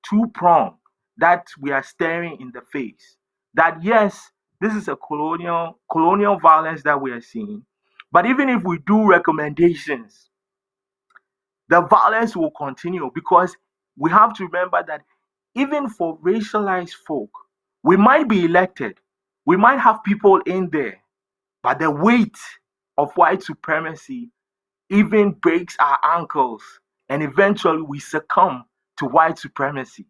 two-prong that we are staring in the face. That yes, this is a colonial violence that we are seeing, but even if we do recommendations, the violence will continue, because we have to remember that even for racialized folk, we might be elected, we might have people in there, but the weight of white supremacy even breaks our ankles, and eventually we succumb to white supremacy,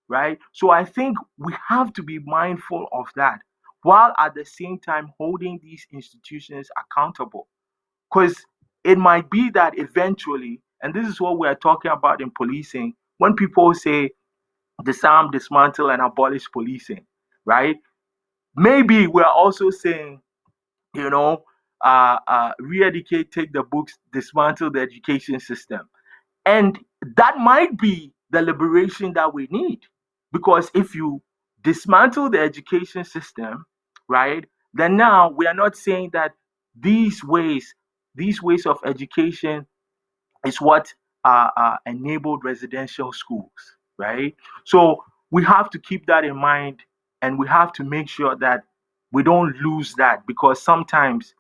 right? So I think we have to be mindful of that, while at the same time holding these institutions accountable. Because it might be that eventually, and this is what we are talking about in policing, when people say disarm, dismantle, and abolish policing, right? Maybe we're also saying, you know, re-educate, take the books, dismantle the education system. And that might be the liberation that we need. Because if you dismantle the education system, right, then now we are not saying that these ways, these ways of education is what enabled residential schools, right? So we have to keep that in mind, and we have to make sure that we don't lose that, because sometimes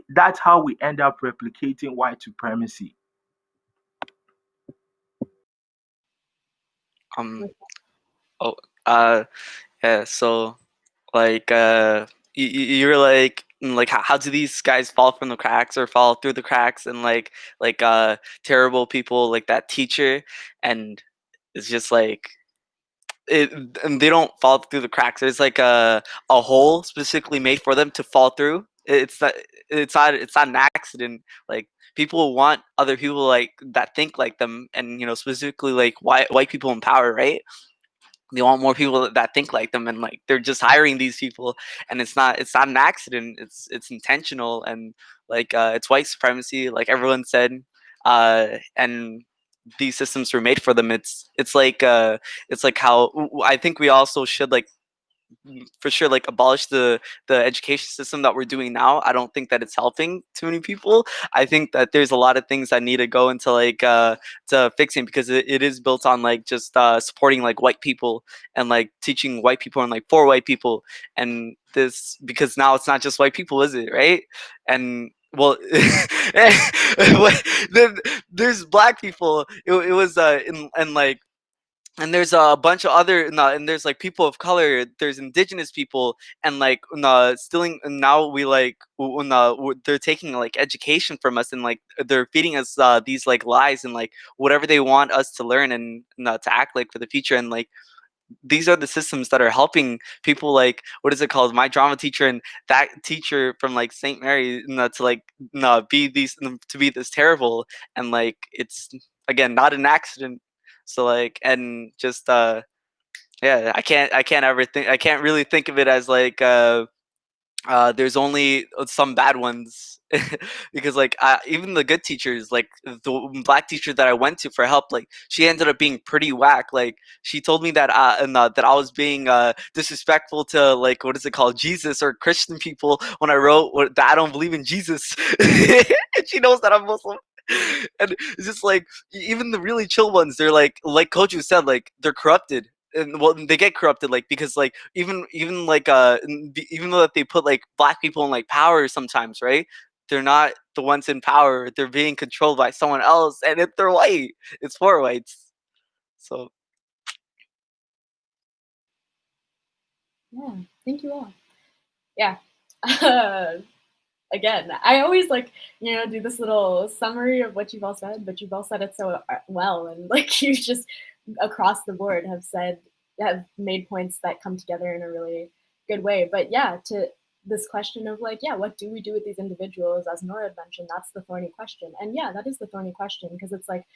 that's how we end up replicating white supremacy. Um. Oh. Yeah. So, like, you're like, how do these guys fall from the cracks or fall through the cracks, and terrible people like that teacher, and it's just like it, and they don't fall through the cracks. There's like a hole specifically made for them to fall through. It's not an accident. Like, people want other people like that think like them, and specifically like white people in power, right? They want more people that think like them, and like they're just hiring these people, and it's not an accident. It's intentional, and like it's white supremacy, like everyone said, and these systems were made for them. It's like how I think we also should, like, for sure, like, abolish the education system that we're doing now. I don't think that it's helping too many people. I think that there's a lot of things that need to go into like to fixing, because it is built on like just supporting like white people, and like teaching white people, and like for white people, and this, because now it's not just white people, is it, right? And well, then there's black people. It was in like, and there's a bunch of other no, and there's like people of color, there's indigenous people, and like stealing, and now we like they're taking like education from us, and like they're feeding us these like lies, and like whatever they want us to learn, and to act like for the future. And like, these are the systems that are helping people, like, what is it called, my drama teacher, and that teacher from like St. Mary, to like be these, to be this terrible. And like, it's, again, not an accident. So like, and just yeah, I can't really think of it as like there's only some bad ones. Because like, even the good teachers, like the black teacher that I went to for help, like, she ended up being pretty whack. Like, she told me that that I was being disrespectful to, like, what is it called, Jesus or Christian people, when I wrote that I don't believe in Jesus. And she knows that I'm Muslim. And it's just like, even the really chill ones, they're like Kojo said, like, they're corrupted. And well, they get corrupted, like, because like, even like even though that they put like black people in like power sometimes, right? They're not the ones in power. They're being controlled by someone else, and if they're white, it's for whites. So Yeah, thank you all. Yeah. again, I always like, do this little summary of what you've all said, but you've all said it so well. And like, you just across the board have made points that come together in a really good way. But yeah, to this question of like, yeah, what do we do with these individuals? As Nora had mentioned, that's the thorny question. And yeah, that is the thorny question, because it's like,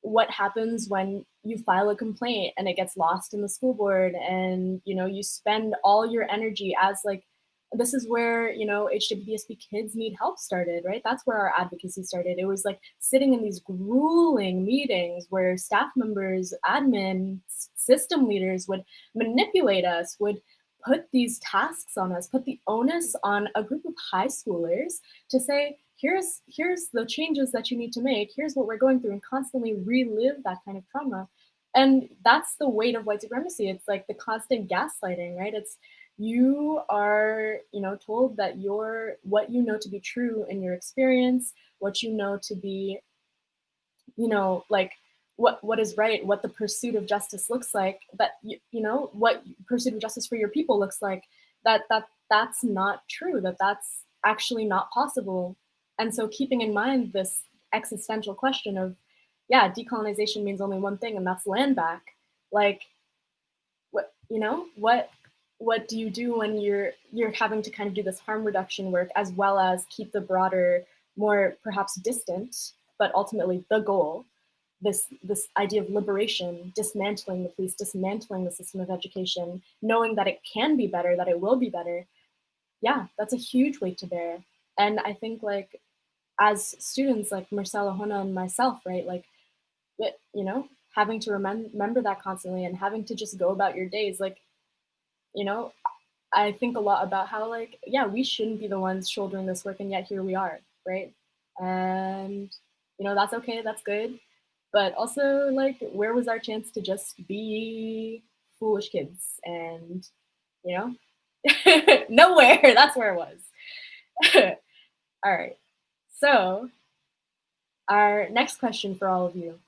what happens when you file a complaint and it gets lost in the school board, and you spend all your energy as like, this is where HWDSP kids need help started, right? That's where our advocacy started. It was like sitting in these grueling meetings where staff members, admin, system leaders would manipulate us, would put these tasks on us, put the onus on a group of high schoolers to say, here's the changes that you need to make, here's what we're going through, and constantly relive that kind of trauma. And that's the weight of white supremacy. It's like the constant gaslighting, right? It's you are, told that what you know to be true in your experience, what you know to be, like what is right, what the pursuit of justice looks like, that what pursuit of justice for your people looks like, that's not true, that's actually not possible. And so keeping in mind this existential question of, yeah, decolonization means only one thing, and that's land back. Like, what do you do when you're having to kind of do this harm reduction work as well as keep the broader, more perhaps distant, but ultimately the goal, this idea of liberation, dismantling the police, dismantling the system of education, knowing that it can be better, that it will be better. Yeah, that's a huge weight to bear. And I think like as students like Mursal, Ahona, and myself, right, like, having to remember that constantly and having to just go about your days, like, I think a lot about how like, yeah, we shouldn't be the ones shouldering this work, and yet here we are, right? And, that's okay, that's good. But also like, where was our chance to just be foolish kids? And, nowhere, that's where it was. All right, so our next question for all of you.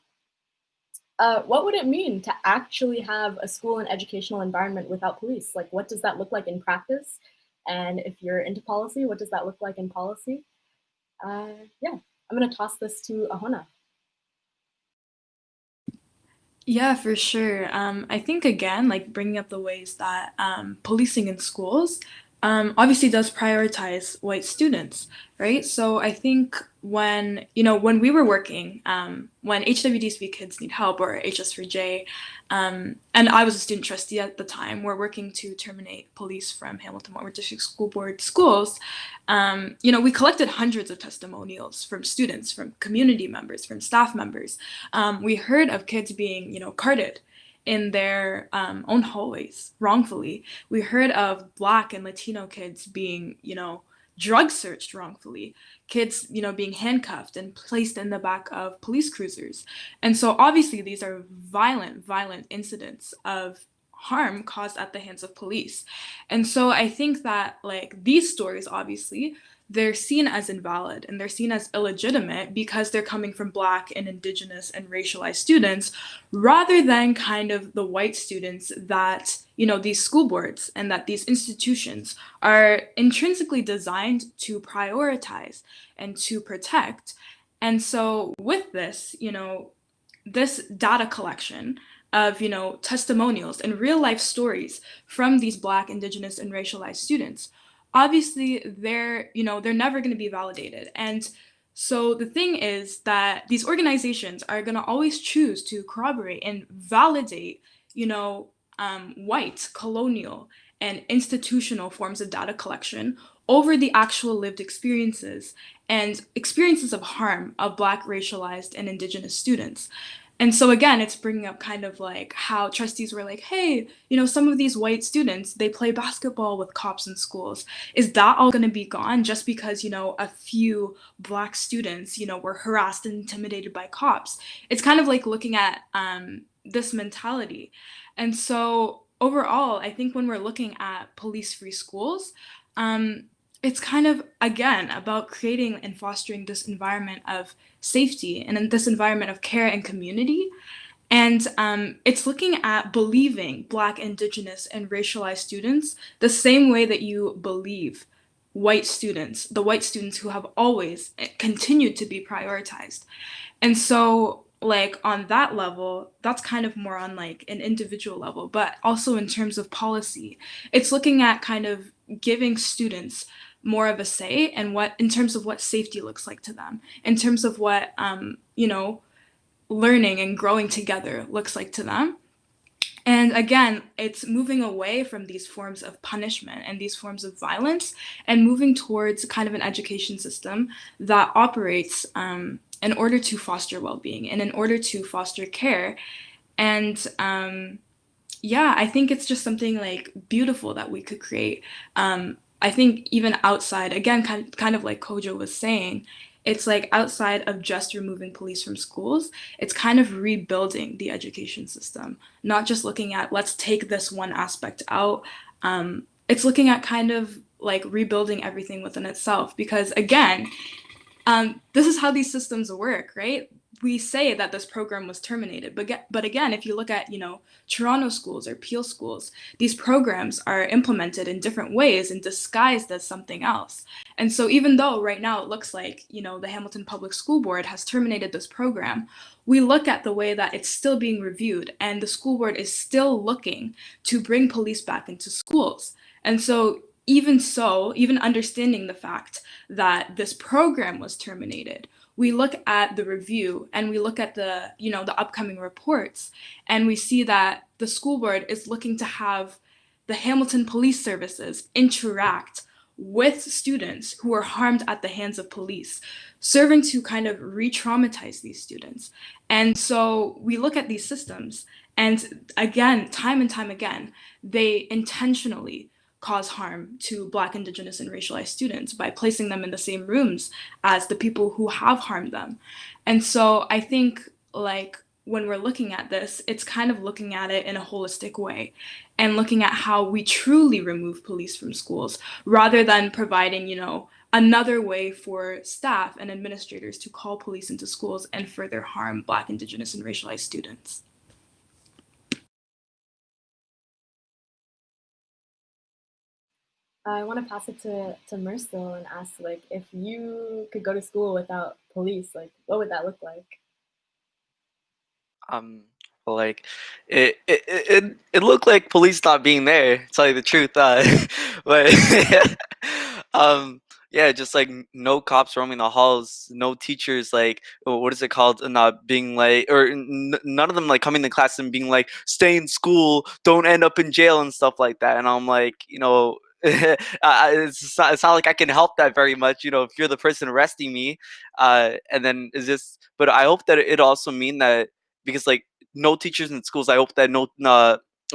What would it mean to actually have a school and educational environment without police? Like, what does that look like in practice? And if you're into policy, what does that look like in policy? Yeah, I'm gonna toss this to Ahona. Yeah, for sure. I think again, like bringing up the ways that policing in schools obviously does prioritize white students, right? So I think when we were working, when HWDSB Kids Need Help, or HS4J, and I was a student trustee at the time, we're working to terminate police from Hamilton Wentworth District School Board schools. We collected hundreds of testimonials from students, from community members, from staff members. We heard of kids being, carted in their own hallways wrongfully. We heard of Black and Latino kids being, drug searched wrongfully, kids, being handcuffed and placed in the back of police cruisers. And so obviously these are violent incidents of harm caused at the hands of police. And so I think that like these stories, obviously, they're seen as invalid and they're seen as illegitimate because they're coming from Black and Indigenous and racialized students, rather than kind of the white students that, these school boards and that these institutions are intrinsically designed to prioritize and to protect. And so with this, this data collection of, testimonials and real life stories from these Black, Indigenous, and racialized students, obviously they're never going to be validated. And so the thing is that these organizations are going to always choose to corroborate and validate, white, colonial, and institutional forms of data collection over the actual lived experiences and experiences of harm of Black, racialized, and Indigenous students. And so again, it's bringing up kind of like how trustees were like, hey, some of these white students, they play basketball with cops in schools. Is that all going to be gone just because, a few Black students, were harassed and intimidated by cops? It's kind of like looking at this mentality. And so overall, I think when we're looking at police-free schools, it's kind of, again, about creating and fostering this environment of safety and in this environment of care and community. And it's looking at believing Black, Indigenous, and racialized students the same way that you believe white students, the white students who have always continued to be prioritized. And so, like, on that level, that's kind of more on like an individual level, but also in terms of policy, it's looking at kind of giving students more of a say and what in terms of what safety looks like to them, in terms of what you know, learning and growing together looks like to them. And again, it's moving away from these forms of punishment and these forms of violence and moving towards kind of an education system that operates in order to foster well-being and in order to foster care. And yeah, I think it's just something like beautiful that we could create. I think even outside, again, kind of like Kojo was saying, it's like outside of just removing police from schools, it's kind of rebuilding the education system, not just looking at let's take this one aspect out. It's looking at kind of like rebuilding everything within itself. Because again, this is how these systems work, right? We say that this program was terminated, but again, if you look at, you know, Toronto schools or Peel schools, these programs are implemented in different ways and disguised as something else. And so even though right now it looks like, you know, the Hamilton Public School Board has terminated this program, we look at the way that it's still being reviewed and the school board is still looking to bring police back into schools. And so, even understanding the fact that this program was terminated, we look at the review and we look at the, you know, the upcoming reports, and we see that the school board is looking to have the Hamilton Police Services interact with students who are harmed at the hands of police, serving to kind of re-traumatize these students. And so we look at these systems, and again, time and time again, they intentionally cause harm to Black, Indigenous, and racialized students by placing them in the same rooms as the people who have harmed them. And so I think, like, when we're looking at this, it's kind of looking at it in a holistic way and looking at how we truly remove police from schools rather than providing, you know, another way for staff and administrators to call police into schools and further harm Black, Indigenous, and racialized students. I want to pass it to Mursal and ask, like, if you could go to school without police, like, what would that look like? Like it looked like police not being there, to tell you the truth. But yeah, just like no cops roaming the halls, no teachers like what is it called, not being like, or none of them like coming to class and being like, stay in school, don't end up in jail and stuff like that. And I'm like, you know. It's not like I can help that very much, you know, if you're the person arresting me, and then is this. But I hope that it also mean that, because like no teachers in schools. I hope that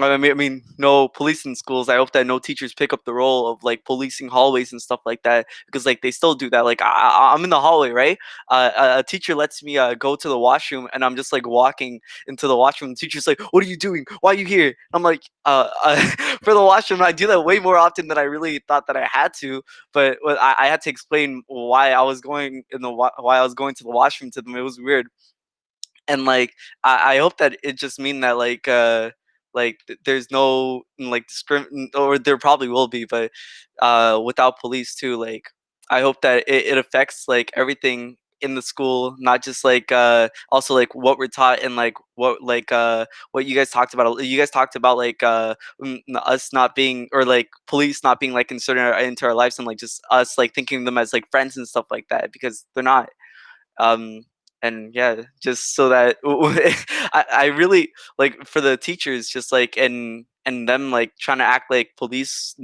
I mean, no police in schools. I hope that no teachers pick up the role of like policing hallways and stuff like that, because like they still do that. Like I'm in the hallway, right? A teacher lets me go to the washroom, and I'm just like walking into the washroom. The teacher's like, "What are you doing? Why are you here?" I'm like, for the washroom. I do that way more often than I really thought that I had to. But I had to explain why I was going why I was going to the washroom to them. It was weird. And like I hope that it just mean that there's no like or there probably will be, but without police too, like I hope that it affects like everything in the school, not just like also like what we're taught, and like what you guys talked about. You guys talked about like us not being, or like police not being like inserted into our lives, and like just us like thinking of them as like friends and stuff like that, because they're not. um and yeah, just so that I really like for the teachers, just like and them like trying to act like police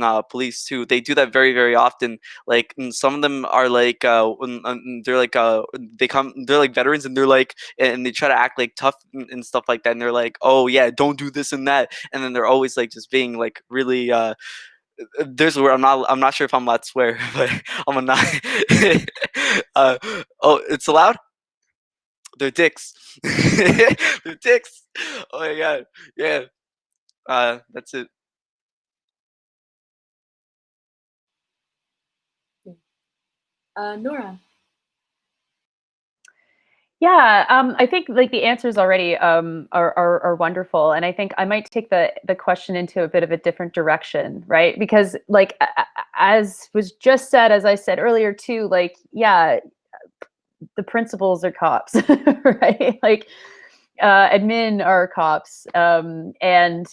too. They do that very very often. Like some of them are like they're like they're like veterans, and they're like, and they try to act like tough and stuff like that, and they're like, oh yeah, don't do this and that, and then they're always like just being like really there's where I'm not sure if I'm allowed to swear, but I'm not. uh, oh, it's allowed. They're dicks. They're dicks. Oh my god. Yeah. That's it. Nora. Yeah, I think like the answers already are wonderful, and I think I might take the question into a bit of a different direction, right? Because like as was just said, as I said earlier too, like yeah, the principals are cops, right? Like admin are cops, and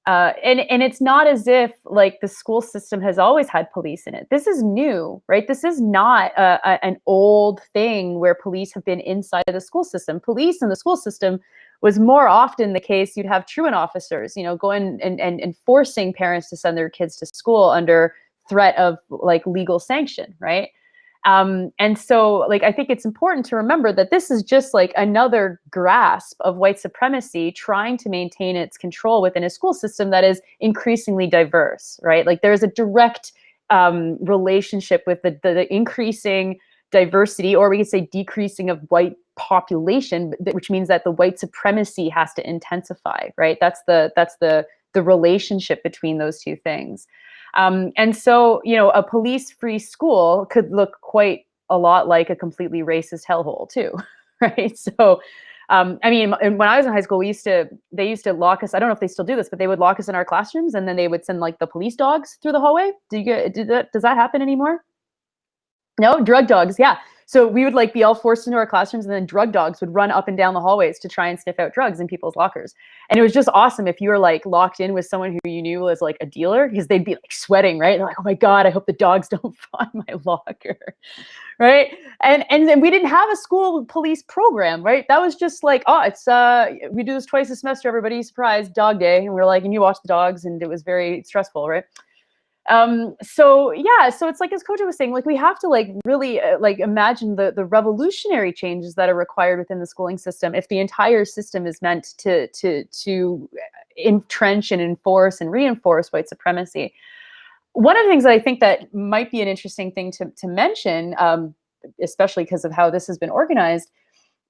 it's not as if like the school system has always had police in it. This is new, right? This is not an old thing where police have been inside of the school system. Police in the school system was more often the case. You'd have truant officers, you know, going and forcing parents to send their kids to school under threat of like legal sanction, right? And so like I think it's important to remember that this is just like another grasp of white supremacy trying to maintain its control within a school system that is increasingly diverse, right? Like there's a direct relationship with the increasing diversity, or we could say decreasing of white population, which means that the white supremacy has to intensify, right? That's the relationship between those two things. And so, you know, a police-free school could look quite a lot like a completely racist hellhole too, right? So, I mean, when I was in high school, they used to lock us. I don't know if they still do this, but they would lock us in our classrooms, and then they would send like the police dogs through the hallway. Does that happen anymore? No, drug dogs. Yeah. So we would like be all forced into our classrooms, and then drug dogs would run up and down the hallways to try and sniff out drugs in people's lockers. And it was just awesome if you were like locked in with someone who you knew was like a dealer, because they'd be like sweating, right? They're like, oh my God, I hope the dogs don't find my locker. Right. And then we didn't have a school police program, right? That was just like, oh, it's we do this twice a semester, everybody, surprise, dog day. And we're like, and you watch the dogs, and it was very stressful, right? So yeah, so it's like, as Kojo was saying, like we have to like really like imagine the revolutionary changes that are required within the schooling system if the entire system is meant to entrench and enforce and reinforce white supremacy. One of the things that I think that might be an interesting thing to mention, especially because of how this has been organized,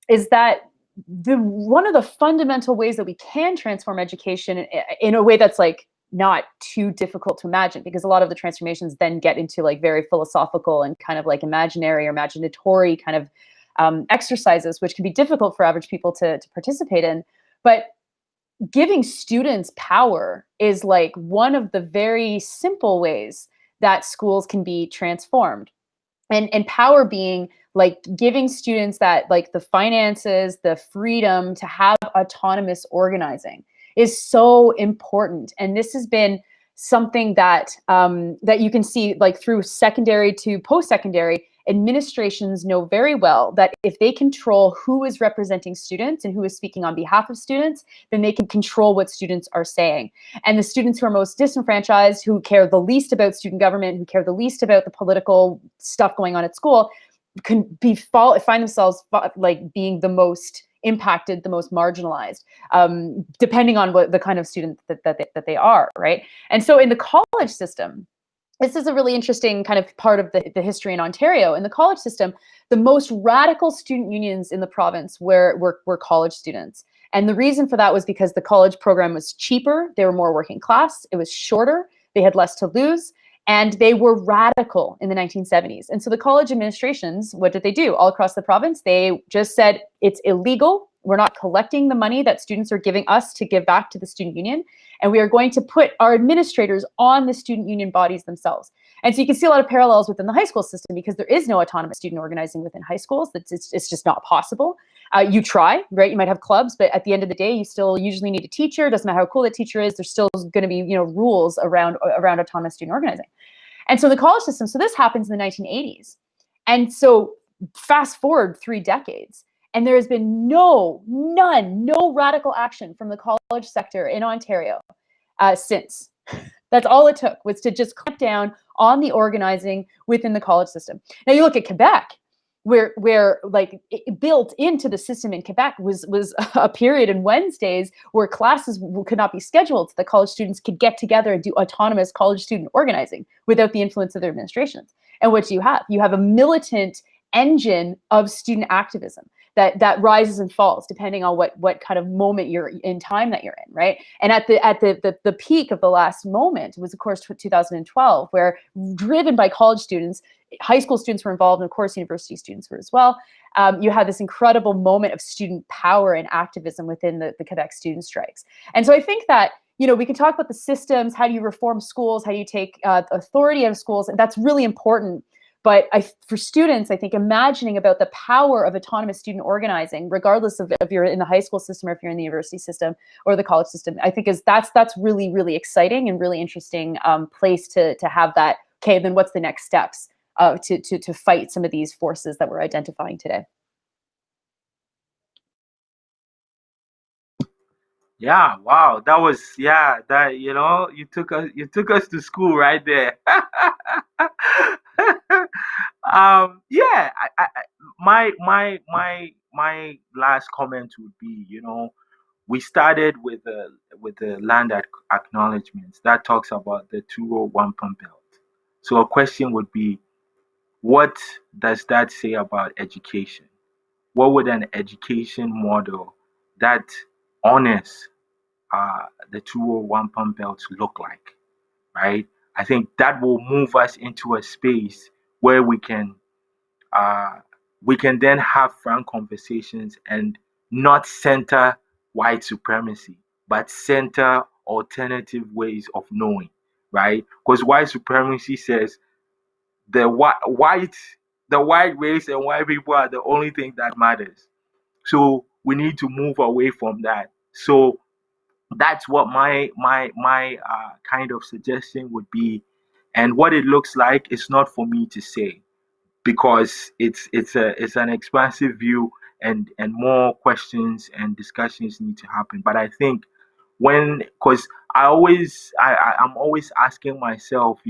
is that one of the fundamental ways that we can transform education in a way that's like not too difficult to imagine, because a lot of the transformations then get into like very philosophical and kind of like imaginary or imaginatory kind of exercises, which can be difficult for average people to participate in. But giving students power is like one of the very simple ways that schools can be transformed. And power being like giving students that like the finances, the freedom to have autonomous organizing is so important. And this has been something that that you can see like through secondary to post-secondary. Administrations know very well that if they control who is representing students and who is speaking on behalf of students, then they can control what students are saying. And the students who are most disenfranchised, who care the least about student government, who care the least about the political stuff going on at school, can find themselves like being the most impacted, the most marginalized, depending on what the kind of student that they are, right? And so in the college system, this is a really interesting kind of part of the history in Ontario. In the college system, the most radical student unions in the province were college students. And the reason for that was because the college program was cheaper, they were more working class, it was shorter, they had less to lose, and they were radical in the 1970s. And so the college administrations, what did they do? All across the province, they just said, it's illegal. We're not collecting the money that students are giving us to give back to the student union. And we are going to put our administrators on the student union bodies themselves. And so you can see a lot of parallels within the high school system, because there is no autonomous student organizing within high schools. It's just not possible. You try, right? You might have clubs, but at the end of the day, you still usually need a teacher. Doesn't matter how cool that teacher is. There's still going to be, you know, rules around autonomous student organizing. And so the college system, so this happens in the 1980s. And so fast forward 3 decades, and there has been no radical action from the college sector in Ontario since. That's all it took, was to just clamp down on the organizing within the college system. Now you look at Quebec, where like built into the system in Quebec was a period in Wednesdays where classes could not be scheduled, so the college students could get together and do autonomous college student organizing without the influence of their administrations. And what do? You have a militant engine of student activism that rises and falls depending on what kind of moment you're in time that you're in, right? And at the peak of the last moment was, of course, 2012, where, driven by college students, high school students were involved, and of course university students were as well. You had this incredible moment of student power and activism within the Quebec student strikes. And so I think that, we can talk about the systems. How do you reform schools? How do you take authority out of schools? And that's really important. But for students, I think imagining about the power of autonomous student organizing, regardless of if you're in the high school system or if you're in the university system or the college system, I think that's really, really exciting and really interesting place to have that. Okay, then what's the next steps to fight some of these forces that we're identifying today? Yeah, wow, that was, that, you took us to school right there. Yeah, my last comment would be, we started with the land acknowledgements that talks about the 201 Pump Belt. So a question would be, what does that say about education? What would an education model that honors the 201 Pump Belt look like, right? I think that will move us into a space where we can then have frank conversations and not center white supremacy, but center alternative ways of knowing, right? Because white supremacy says the white race and white people are the only thing that matters. So we need to move away from that. So that's what my kind of suggestion would be, and what it looks like is not for me to say, because it's an expansive view, and more questions and discussions need to happen. But I think because I'm always asking myself,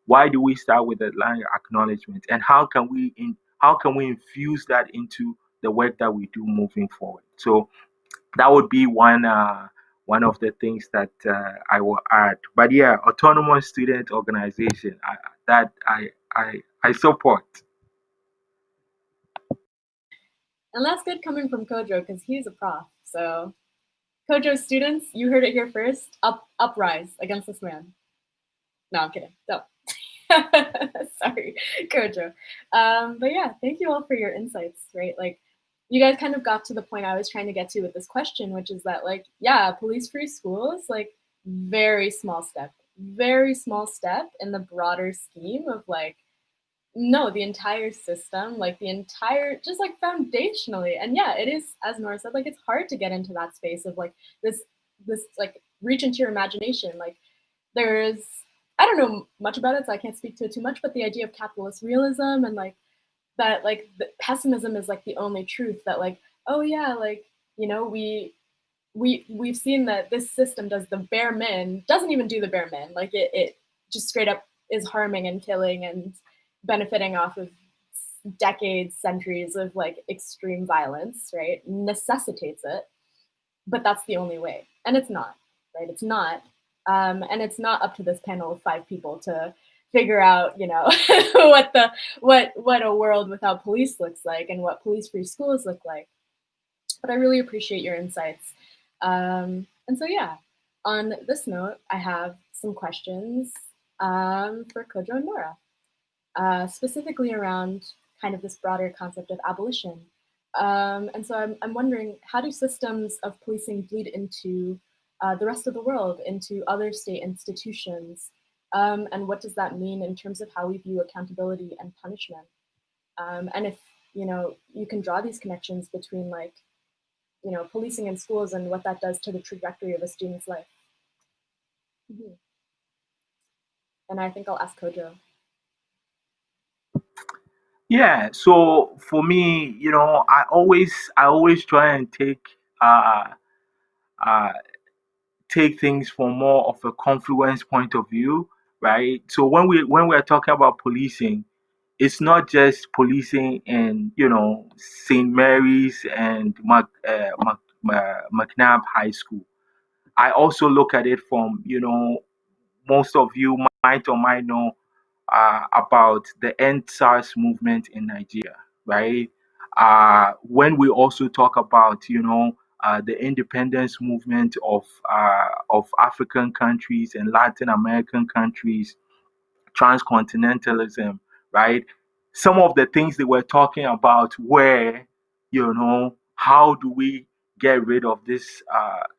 why do we start with the land acknowledgement, and how can we infuse that into the work that we do moving forward? So that would be one of the things that I will add. But yeah, autonomous student organization, I support. And that's good coming from Kojo, because he's a prof. So Kojo students, you heard it here first. Uprise against this man. No, I'm kidding. Don't. Sorry, Kojo. But yeah, thank you all for your insights, right? Like, you guys kind of got to the point I was trying to get to with this question, which is that, like, yeah, police-free schools, like, very small step in the broader scheme of, like, no, the entire system, like the entire, just like foundationally. And yeah, it is, as Nora said, like, it's hard to get into that space of like this like reach into your imagination. Like, there's, I don't know much about it, so I can't speak to it too much, but the idea of capitalist realism and like that, like the pessimism is like the only truth, that like, oh yeah, like, we've seen that this system does the bare min, doesn't even do the bare min. Like it just straight up is harming and killing and benefiting off of decades, centuries of like extreme violence, right? Necessitates it, but that's the only way. And it's not, right? It's not. And it's not up to this panel of 5 people to figure out, what a world without police looks like and what police-free schools look like. But I really appreciate your insights. And so yeah, on this note, I have some questions for Kojo and Nora. Specifically around kind of this broader concept of abolition. And so I'm wondering, how do systems of policing bleed into the rest of the world, into other state institutions? And what does that mean in terms of how we view accountability and punishment? And if, you can draw these connections between like, policing in schools and what that does to the trajectory of a student's life. Mm-hmm. And I think I'll ask Kojo. Yeah, so for me, I always try and take things from more of a confluence point of view, right? So when we're talking about policing, it's not just policing in St. Mary's and McNabb High School. I also look at it from most of you might or might know about the End SARS movement in Nigeria, right? When we also talk about, the independence movement of African countries and Latin American countries, transcontinentalism, right? Some of the things they were talking about were, how do we get rid of this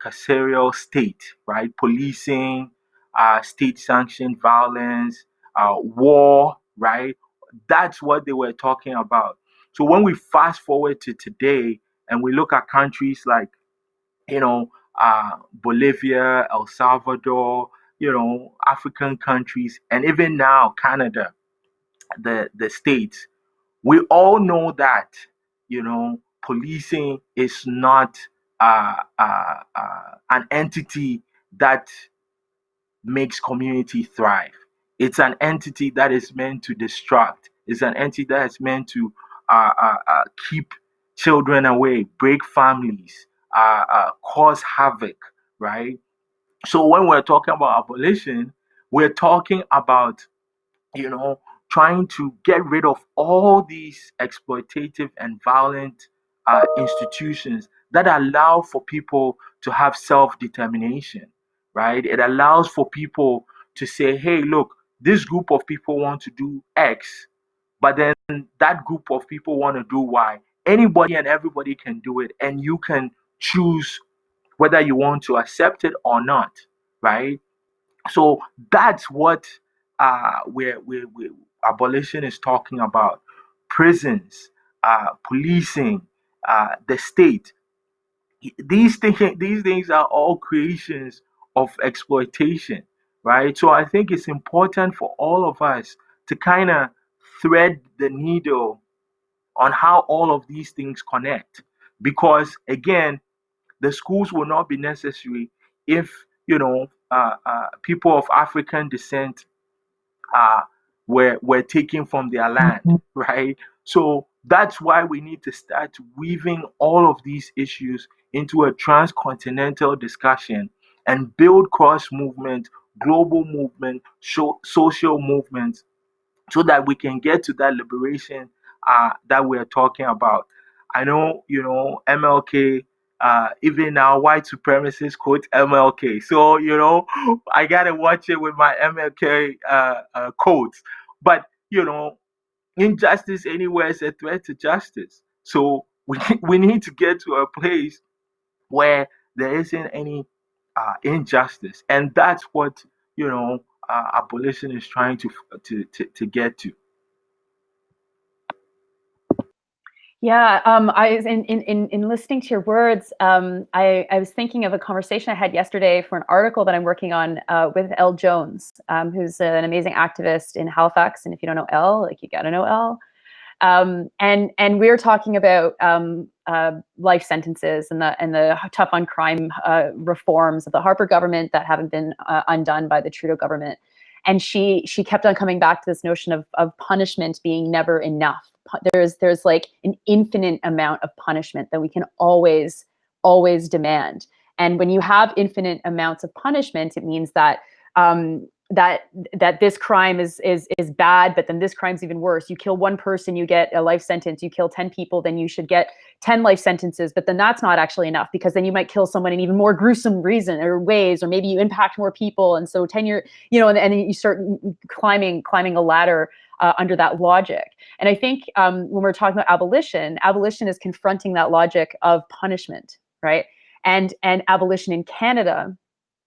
carceral state, right? Policing, state-sanctioned violence, war, right? That's what they were talking about. So when we fast forward to today and we look at countries like, Bolivia, El Salvador, African countries, and even now Canada, the States, we all know that, policing is not an entity that makes community thrive. It's an entity that is meant to distract. It's an entity that is meant to keep children away, break families, cause havoc, right? So when we're talking about abolition, we're talking about, you know, trying to get rid of all these exploitative and violent institutions that allow for people to have self-determination, right? It allows for people to say, hey, look, this group of people want to do X, but then that group of people want to do Y. Anybody and everybody can do it, and you can choose whether you want to accept it or not, right? So that's what we abolition is talking about. Prisons, policing, the state. These things are all creations of exploitation, right? So I think it's important for all of us to kind of thread the needle on how all of these things connect, because again, the schools will not be necessary if, people of African descent uh, were taken from their land, right? So that's why we need to start weaving all of these issues into a transcontinental discussion and build cross movement, global movement, social movements, so that we can get to that liberation that we're talking about. I know, MLK, even now, white supremacists quote MLK. So, I got to watch it with my MLK quotes. But, injustice anywhere is a threat to justice. So, we need to get to a place where there isn't any injustice. And that's what, abolition is trying to get to. Yeah, I was in listening to your words. I was thinking of a conversation I had yesterday for an article that I'm working on with Elle Jones, who's an amazing activist in Halifax. And if you don't know Elle, like, you got to know Elle. And we were talking about life sentences and the tough on crime reforms of the Harper government that haven't been undone by the Trudeau government. And she kept on coming back to this notion of punishment being never enough. There's like an infinite amount of punishment that we can always demand. And when you have infinite amounts of punishment, it means that that this crime is bad, but then this crime's even worse. You kill one person, you get a life sentence. You kill 10 people, then you should get 10 life sentences. But then that's not actually enough, because then you might kill someone in even more gruesome reason or ways, or maybe you impact more people. And so 10 years, and then you start climbing a ladder under that logic. And I think when we're talking about abolition is confronting that logic of punishment, right? And abolition in Canada,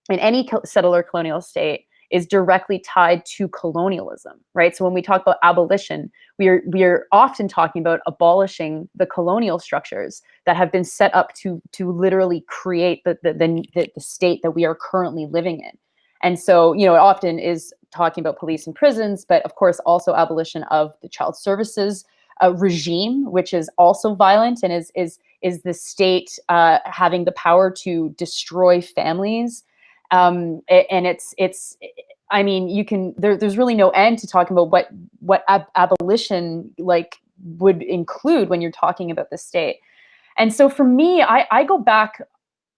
in any settler colonial state, is directly tied to colonialism, right? So when we talk about abolition, we are often talking about abolishing the colonial structures that have been set up to literally create the state that we are currently living in. And so, it often is talking about police and prisons, but of course also abolition of the child services regime, which is also violent and is the state having the power to destroy families. And it's I mean, there's really no end to talking about what abolition would include when you're talking about the state. And so for me, I go back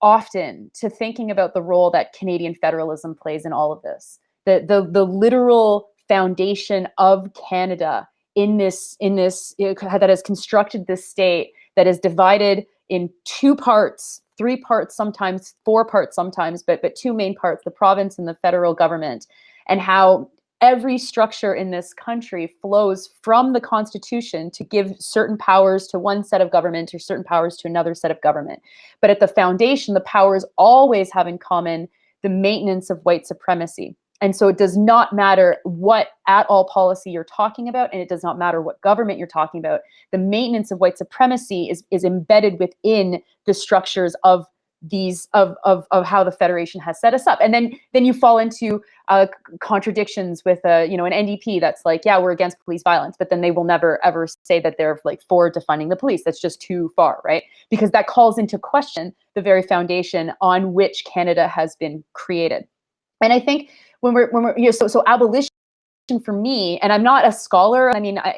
often to thinking about the role that Canadian federalism plays in all of this. The literal foundation of Canada that has constructed this state that is divided in two parts, three parts sometimes, four parts sometimes, but two main parts, the province and the federal government, and how every structure in this country flows from the Constitution to give certain powers to one set of government or certain powers to another set of government. But at the foundation, the powers always have in common the maintenance of white supremacy. And so it does not matter what at all policy you're talking about, and it does not matter what government you're talking about. The maintenance of white supremacy is embedded within the structures of these of how the Federation has set us up. And then you fall into contradictions with an NDP that's like, yeah, we're against police violence, but then they will never ever say that they're like for defunding the police. That's just too far, right? Because that calls into question the very foundation on which Canada has been created. And I think when we're so abolition for me, and I'm not a scholar. I mean, I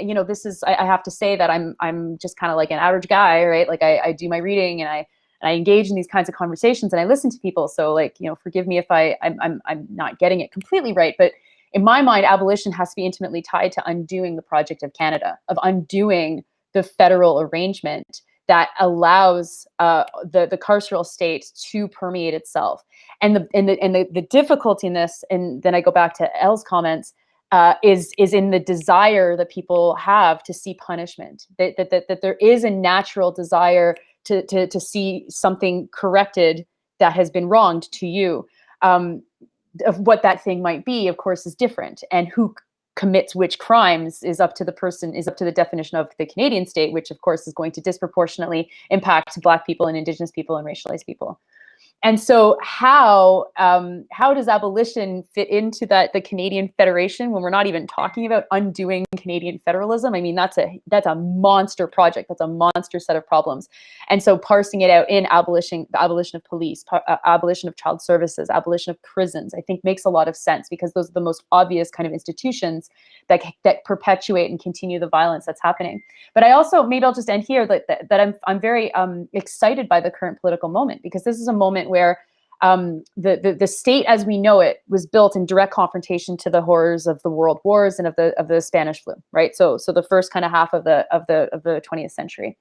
have to say that I'm just kind of like an average guy, right? Like I do my reading and I engage in these kinds of conversations and I listen to people. So like, forgive me if I'm not getting it completely right, but in my mind, abolition has to be intimately tied to undoing the project of Canada, of undoing the federal arrangement that allows the carceral state to permeate itself. And the difficulty in this, and then I go back to Elle's comments, is in the desire that people have to see punishment. That there is a natural desire to see something corrected that has been wronged to you. Of what that thing might be, of course, is different, and who commits which crimes is up to the person, is up to the definition of the Canadian state, which of course is going to disproportionately impact Black people and Indigenous people and racialized people. And so how does abolition fit into the Canadian Federation when we're not even talking about undoing Canadian federalism? I mean, that's a monster project. That's a monster set of problems. And so parsing it out in the abolition of police, abolition of child services, abolition of prisons, I think makes a lot of sense, because those are the most obvious kind of institutions that perpetuate and continue the violence that's happening. But I also, maybe I'll just end here, that I'm very excited by the current political moment, because this is a moment where the state as we know it was built in direct confrontation to the horrors of the world wars and of the Spanish flu, right? So the first kind of half of the 20th century.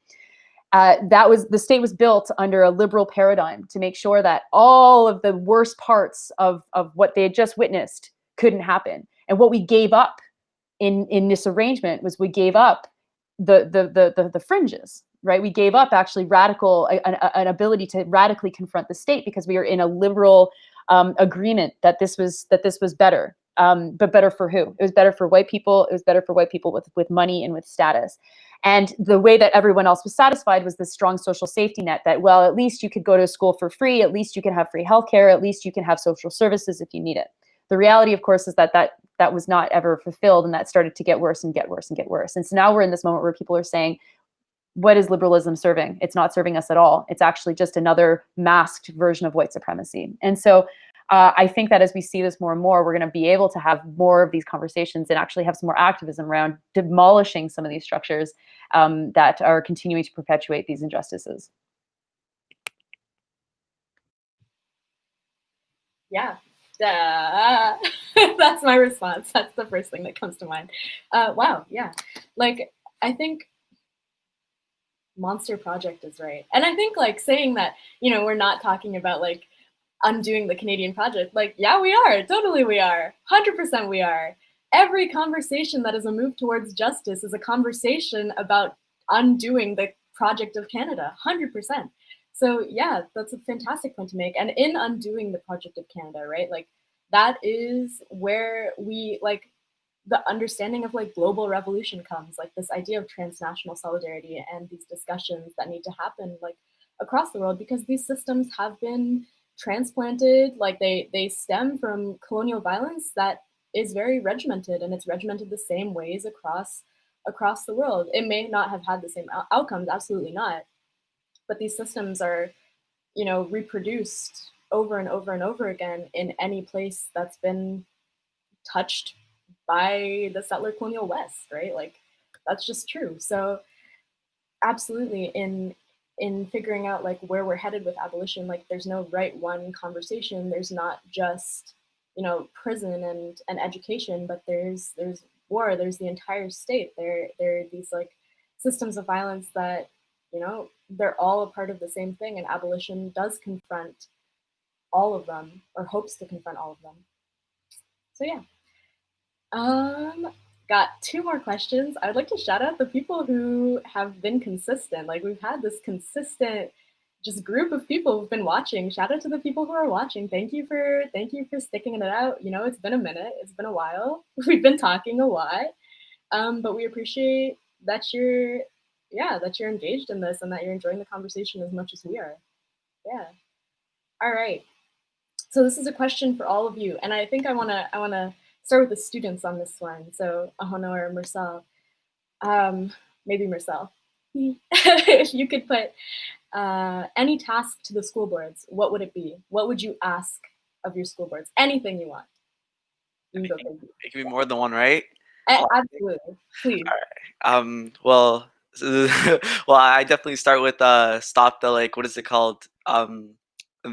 The state was built under a liberal paradigm to make sure that all of the worst parts of what they had just witnessed couldn't happen. And what we gave up in this arrangement was we gave up the fringes, right? We gave up actually an ability to radically confront the state, because we are in a liberal agreement that this was better. But better for who? It was better for white people. It was better for white people with money and with status. And the way that everyone else was satisfied was this strong social safety net that, well, at least you could go to school for free. At least you can have free healthcare. At least you can have social services if you need it. The reality, of course, is that was not ever fulfilled, and that started to get worse and get worse and get worse. And so now we're in this moment where people are saying, what is liberalism serving? It's not serving us at all. It's actually just another masked version of white supremacy. And so I think that as we see this more and more, we're going to be able to have more of these conversations and actually have some more activism around demolishing some of these structures that are continuing to perpetuate these injustices. Yeah. That's my response. That's the first thing that comes to mind. Wow, yeah. Like, I think monster project is right. And I think like saying that, we're not talking about like undoing the Canadian project. Like, yeah, we are. Totally we are. 100% we are. Every conversation that is a move towards justice is a conversation about undoing the project of Canada. 100%. So yeah, that's a fantastic point to make. And in undoing the project of Canada, right? Like that is where we like the understanding of like global revolution comes, like this idea of transnational solidarity and these discussions that need to happen like across the world, because these systems have been transplanted, like they stem from colonial violence that is very regimented, and it's regimented the same ways across the world. It may not have had the same outcomes, absolutely not, but these systems are, reproduced over and over and over again in any place that's been touched by the settler colonial West, right? Like that's just true. So absolutely in figuring out like where we're headed with abolition, like there's no right one conversation. There's not just, prison and education, but there's war. There's the entire state. There are these like systems of violence that, you know, they're all a part of the same thing, and abolition does confront all of them, or hopes to confront all of them. So yeah. Got 2 more questions. I would like to shout out the people who have been consistent. Like, we've had this consistent just group of people who've been watching. Shout out to the people who are watching. Thank you for sticking it out. You know, it's been a minute. It's been a while. We've been talking a lot. But we appreciate that you're engaged in this and that you're enjoying the conversation as much as we are. Yeah. All right. So this is a question for all of you, and I think I wanna start with the students on this one. So Ahona or Mursal, maybe Mursal, if you could put any task to the school boards, what would it be? What would you ask of your school boards? Anything you want. You can go crazy. It can be more than one, right? Absolutely, please. All right. Well, well, I definitely start with stop the, like, what is it called?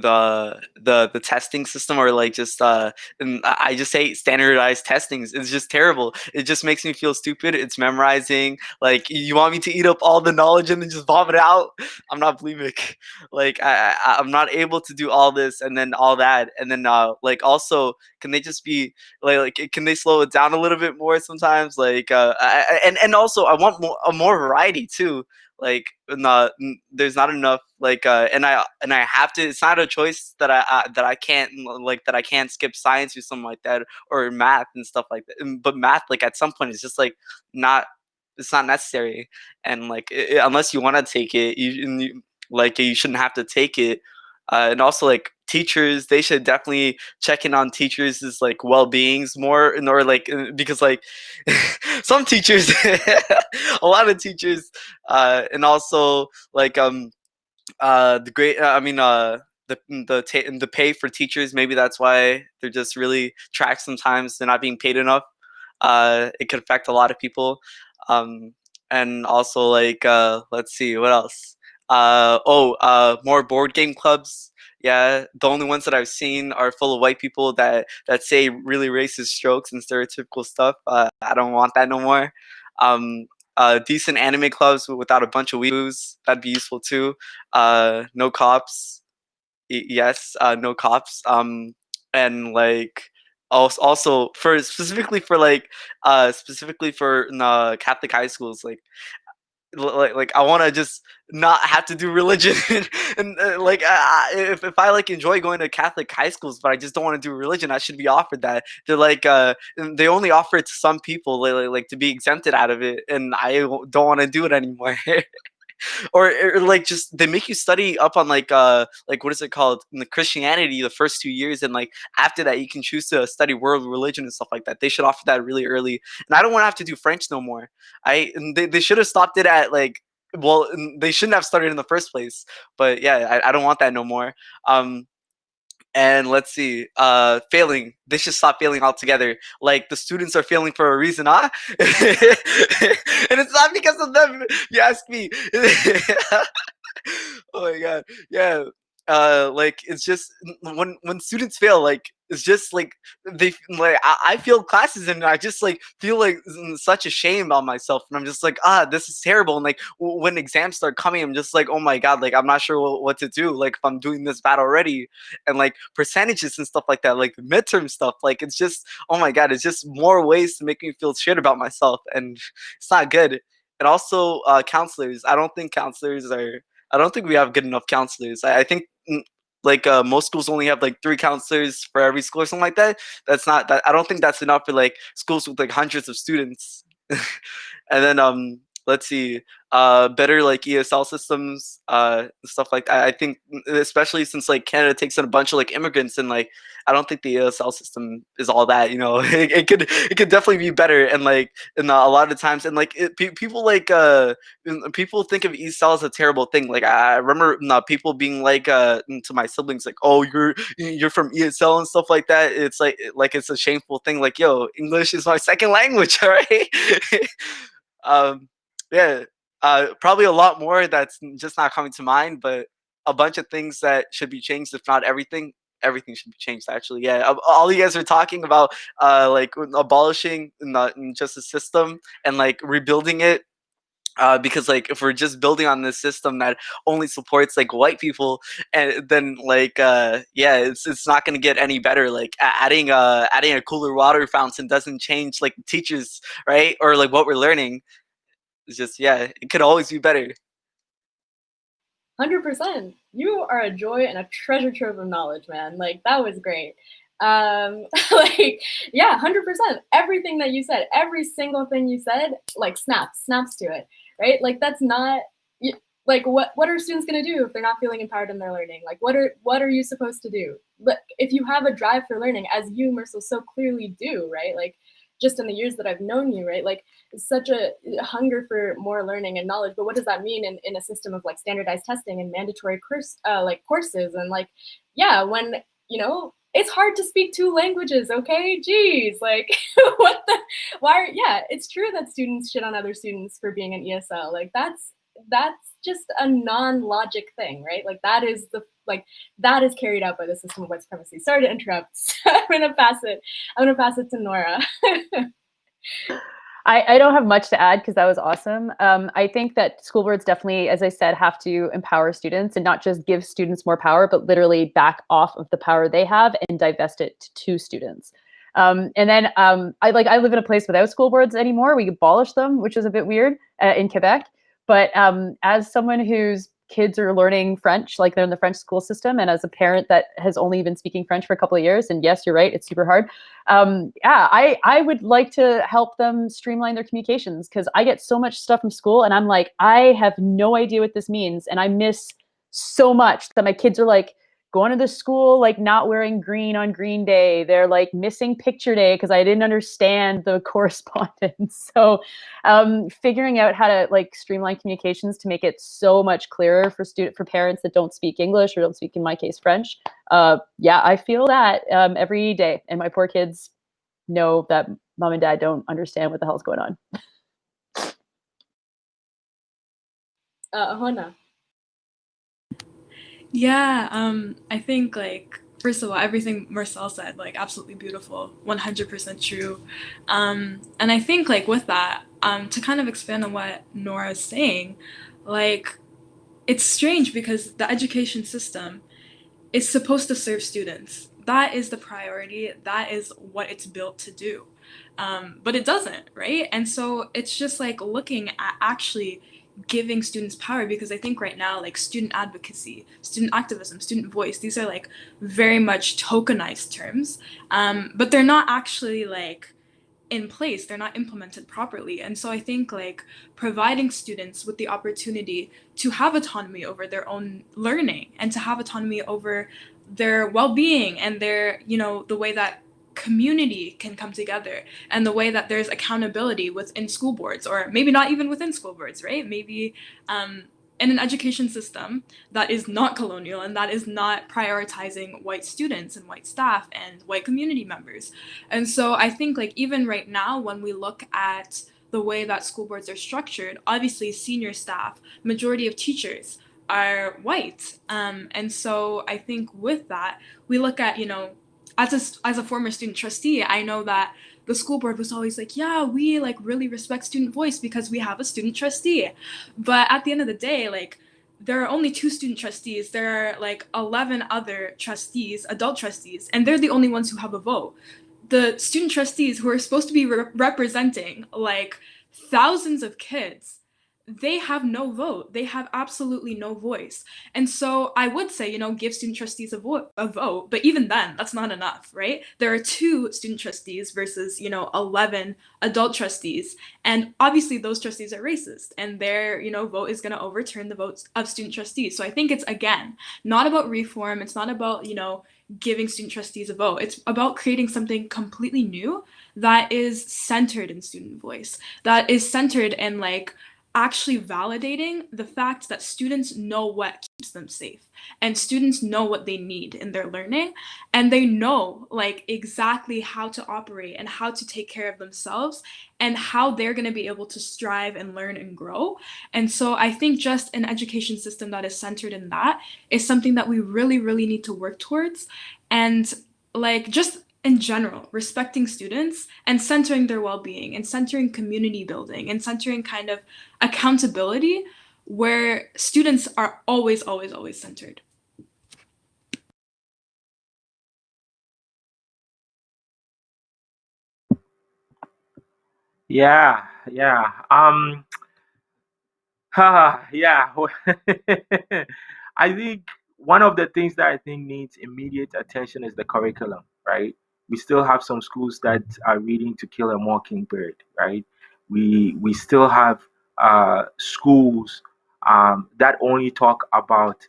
The testing system, or like just and I just hate standardized testings. It's just terrible. It just makes me feel stupid. It's memorizing. Like, you want me to eat up all the knowledge and then just vomit it out? I'm not bulimic. Like, I'm not able to do all this and then all that, and then like, also, can they just be like can they slow it down a little bit more sometimes? Like, and also, I want more variety too. Like, there's not enough, like, and I have to. It's not a choice that I can't, like, that I can't skip science or something like that, or math and stuff like that. But math, like, at some point, it's just like not, it's not necessary. And like, unless you want to take it, like, you shouldn't have to take it. And also, like, teachers, they should definitely check in on teachers' like well-beings more, or like, because like some teachers, a lot of teachers, and also like the great, I mean, the pay for teachers, maybe that's why they're just really tracked sometimes. They're not being paid enough. It could affect a lot of people. And also, like, let's see, what else? More board game clubs. Yeah, the only ones that I've seen are full of white people that say really racist jokes and stereotypical stuff. I don't want that no more. Decent anime clubs without a bunch of weeboos, that'd be useful too. No cops. Yes, no cops. And like, also for specifically for like Catholic high schools, like I want to just not have to do religion. And like, if I like enjoy going to Catholic high schools, but I just don't want to do religion, I should be offered that. They're like, and they only offer it to some people, like to be exempted out of it, and I don't want to do it anymore. Or like, just they make you study up on like what is it called, in the Christianity, the first 2 years, and like after that you can choose to study world religion and stuff like that. They should offer that really early, and I don't want to have to do French no more. They should have stopped it at like, well, they shouldn't have started in the first place. But yeah, I don't want that no more. And let's see, failing. They should stop failing altogether. Like, the students are failing for a reason, huh? And it's not because of them. You ask me. Oh my god, yeah. Like, it's just when students fail, like, it's just like they like I failed classes, and I just like feel like such a shame about myself, and I'm just like, this is terrible. And like, when exams start coming, I'm just like, oh my god, like, I'm not sure what to do, like, if I'm doing this bad already. And like, percentages and stuff like that, like the midterm stuff, like, it's just, oh my god, it's just more ways to make me feel shit about myself, and it's not good. And also, counselors. I don't think we have good enough counselors. I think, like, most schools only have like 3 counselors for every school or something like that. That's not that. I don't think that's enough for like schools with like hundreds of students. And then let's see, better like ESL systems, stuff like that. I think, especially since like Canada takes in a bunch of like immigrants, and like, I don't think the ESL system is all that, you know. It could definitely be better. And like, and a lot of times, and like, people like people think of ESL as a terrible thing. Like, I remember people being like, to my siblings, like, oh, you're from ESL and stuff like that. It's like it's a shameful thing. Like, yo, English is my second language, all right. Yeah, probably a lot more that's just not coming to mind, but a bunch of things that should be changed, if not everything. everything should be changed. Actually, yeah, all you guys are talking about, like abolishing the justice system and like rebuilding it. Because like if we're just building on this system that only supports like white people, and then like yeah, it's not gonna get any better. Like adding a cooler water fountain doesn't change like teachers, right? Or like what we're learning. It's just, yeah, it could always be better. 100%. You are a joy and a treasure trove of knowledge, man. Like, that was great. Like, yeah, 100%. Everything that you said, every single thing you said, like snaps to it, right? Like, that's not, like, what are students gonna do if they're not feeling empowered in their learning? Like, what are you supposed to do? But if you have a drive for learning, as you, Mursal, so clearly do, right? Like, just in the years that I've known you, right? Like, such a hunger for more learning and knowledge. But what does that mean in a system of like standardized testing and mandatory courses? And like, yeah, when, you know, it's hard to speak 2 languages, okay? Geez, like, what the, why, yeah, it's true that students shit on other students for being an ESL. Like, that's just a non-logic thing, right? Like, that is that is carried out by the system of white supremacy. Sorry to interrupt. I'm gonna pass it to Nora. I don't have much to add because that was awesome. I think that school boards definitely, as I said, have to empower students and not just give students more power, but literally back off of the power they have and divest it to students. And then I live in a place without school boards anymore. We abolished them, which is a bit weird in Quebec. But as someone whose kids are learning French, like they're in the French school system, and as a parent that has only been speaking French for a couple of years, and yes, you're right, it's super hard. Yeah, I would like to help them streamline their communications because I get so much stuff from school and I'm like, I have no idea what this means. And I miss so much that my kids are like going to the school, like not wearing green on Green Day. They're like missing picture day because I didn't understand the correspondence. So figuring out how to like streamline communications to make it so much clearer for parents that don't speak English or don't speak, in my case, French. Yeah, I feel that every day. And my poor kids know that mom and dad don't understand what the hell's going on. Ahona. Yeah, I think like first of all, everything Mursal said, like absolutely beautiful, 100% true. And I think like with that, to kind of expand on what Nora is saying, like it's strange because the education system is supposed to serve students. That is the priority. That is what it's built to do. But it doesn't, right? And so it's just like looking at actually giving students power, because I think right now, like student advocacy, student activism, student voice, these are like very much tokenized terms, but they're not actually like in place, they're not implemented properly. And so I think like providing students with the opportunity to have autonomy over their own learning and to have autonomy over their well-being and their, you know, the way that community can come together and the way that there's accountability within school boards, or maybe not even within school boards, right? Maybe in an education system that is not colonial and that is not prioritizing white students and white staff and white community members. And so I think like even right now, when we look at the way that school boards are structured, obviously senior staff, majority of teachers are white. And so I think with that, we look at, you know, as a former student trustee, I know that the school board was always like, yeah, we like really respect student voice because we have a student trustee. But at the end of the day, like there are only 2 student trustees. There are like 11 other trustees, adult trustees, and they're the only ones who have a vote. The student trustees who are supposed to be representing like thousands of kids, they have no vote. They have absolutely no voice. And so I would say, you know, give student trustees a vote, but even then, that's not enough, right? There are 2 student trustees versus, you know, 11 adult trustees. And obviously those trustees are racist and their, you know, vote is going to overturn the votes of student trustees. So I think it's, again, not about reform. It's not about, you know, giving student trustees a vote. It's about creating something completely new that is centered in student voice, that is centered in like actually validating the fact that students know what keeps them safe and students know what they need in their learning, and they know like exactly how to operate and how to take care of themselves and how they're going to be able to strive and learn and grow. And so I think just an education system that is centered in that is something that we really, really need to work towards. and like just in general, respecting students and centering their well-being and centering community building and centering kind of accountability where students are always, always, always centered. Yeah, yeah. Yeah. I think one of the things that I think needs immediate attention is the curriculum, right? We still have some schools that are reading To Kill a Mockingbird, right? We still have schools that only talk about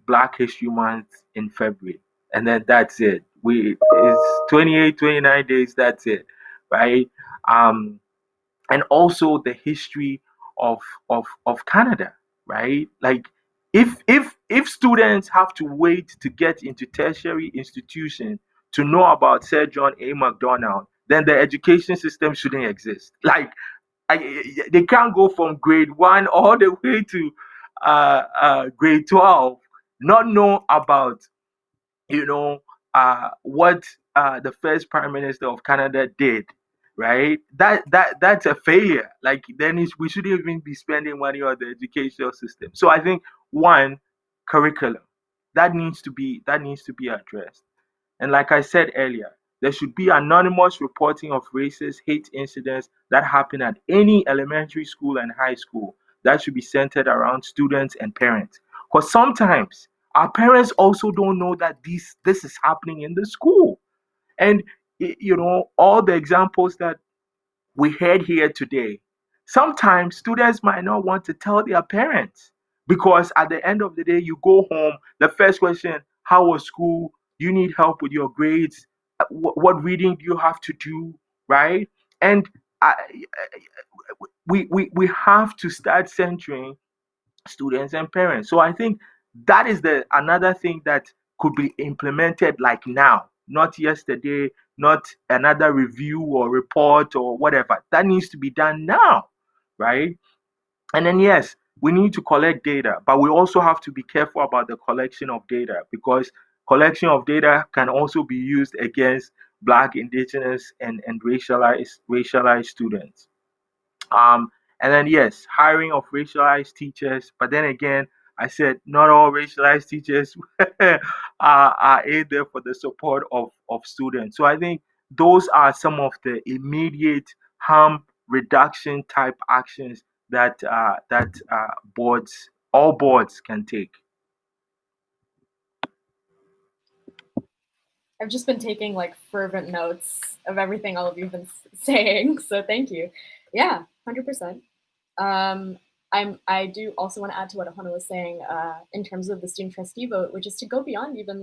Black History Month in February, and then that's it. It's 28, 29 days. That's it, right? Um, and also the history of of Canada, right? Like if students have to wait to get into tertiary institution to know about Sir John A. Macdonald, then the education system shouldn't exist. Like they can't go from grade one all the way to grade 12, not know about you know, what the first prime minister of Canada did, right? That's a failure. Like then we shouldn't even be spending money on the educational system. So I think one, curriculum that needs to be addressed. And like I said earlier, there should be anonymous reporting of racist hate incidents that happen at any elementary school and high school. That should be centered around students and parents. Because sometimes our parents also don't know that this is happening in the school. And all the examples that we heard here today, sometimes students might not want to tell their parents because at the end of the day, you go home, the first question, how was school? Do you need help with your grades? What reading do you have to do? Right? And I, we have to start centering students and parents. So I think that is the another thing that could be implemented like now, not yesterday, not another review or report or whatever. That needs to be done now, right? And then yes, we need to collect data, but we also have to be careful about the collection of data because collection of data can also be used against Black, Indigenous, and racialized students. Um, and then yes, hiring of racialized teachers. But then again, I said not all racialized teachers are there for the support of students. So I think those are some of the immediate harm reduction type actions that all boards can take. I've just been taking like fervent notes of everything all of you have been saying, so thank you. Yeah, 100%. I do also want to add to what Ahona was saying in terms of the student trustee vote, which is to go beyond even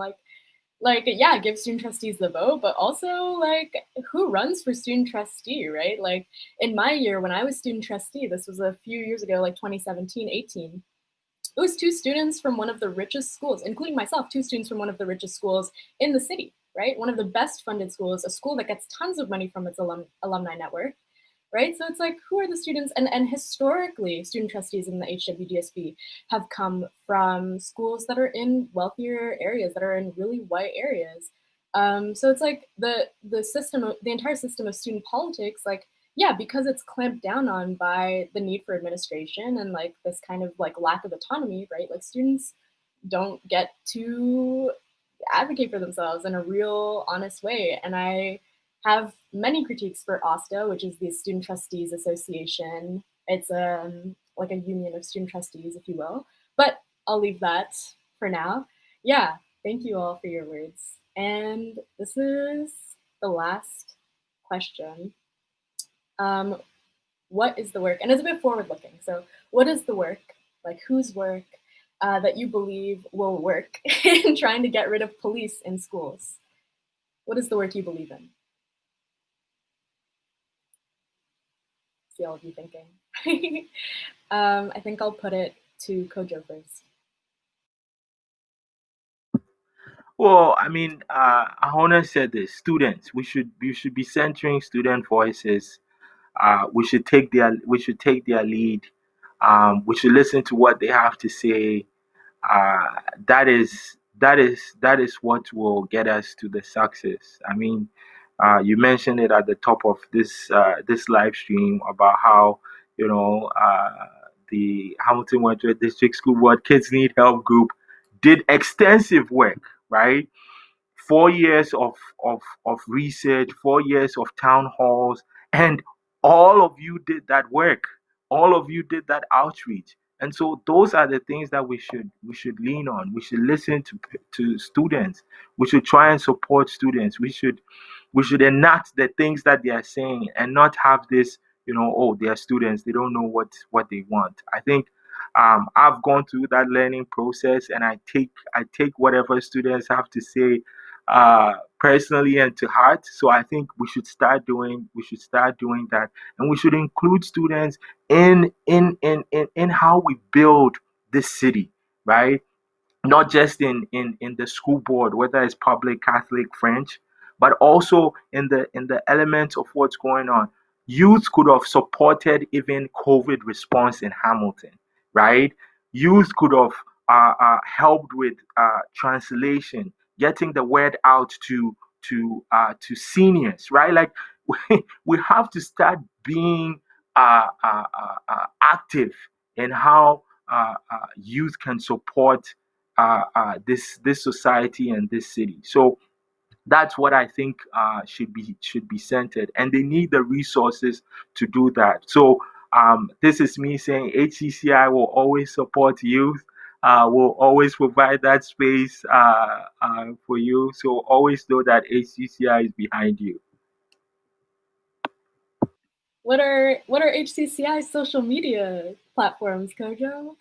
yeah, give student trustees the vote, but also like who runs for student trustee, right? Like in my year when I was student trustee, this was a few years ago, like 2017, 18, it was two students from one of the richest schools, including myself, two students from one of the richest schools in the city, right? One of the best funded schools, a school that gets tons of money from its alumni network, right? So it's like, who are the students? And historically, student trustees in the HWDSB have come from schools that are in wealthier areas, that are in really white areas. So it's like the entire system of student politics, like, yeah, because it's clamped down on by the need for administration and like this kind of like lack of autonomy, right? Like students don't get to advocate for themselves in a real honest way. And I have many critiques for OSTA, which is the Student Trustees Association. It's like a union of student trustees, if you will. But I'll leave that for now. Yeah, thank you all for your words. And this is the last question. What is the work? And it's a bit forward-looking. So what is the work, like whose work, that you believe will work in trying to get rid of police in schools? What is the work you believe in? See all of you thinking. I think I'll put it to Kojo first. Well, I mean, Ahona said this. Students, we should be centering student voices. We should take their lead. We should listen to what they have to say. That is that is what will get us to the success. I mean, you mentioned it at the top of this live stream about how, the Hamilton Wentworth District School Board Kids Need Help group did extensive work, right? 4 years of research, 4 years of town halls, and all of you did that work. All of you did that outreach. And so those are the things that we should lean on. We should listen to students. We should try and support students. We should enact the things that they are saying and not have this, oh, they are students, they don't know what they want. I think I've gone through that learning process, and I take whatever students have to say personally and to heart. So I think we should start doing that, and we should include students in how we build this city, right? Not just in the school board, whether it's public, Catholic, French, but also in the elements of what's going on. Youth could have supported even COVID response in Hamilton, right? Youth could have helped with translation, getting the word out to seniors, right? Like we have to start being active in how youth can support this society and this city. So that's what I think should be centered, and they need the resources to do that. So this is me saying HCCI will always support youth. Will always provide that space for you. So always know that HCCI is behind you. What are HCCI's social media platforms, Kojo?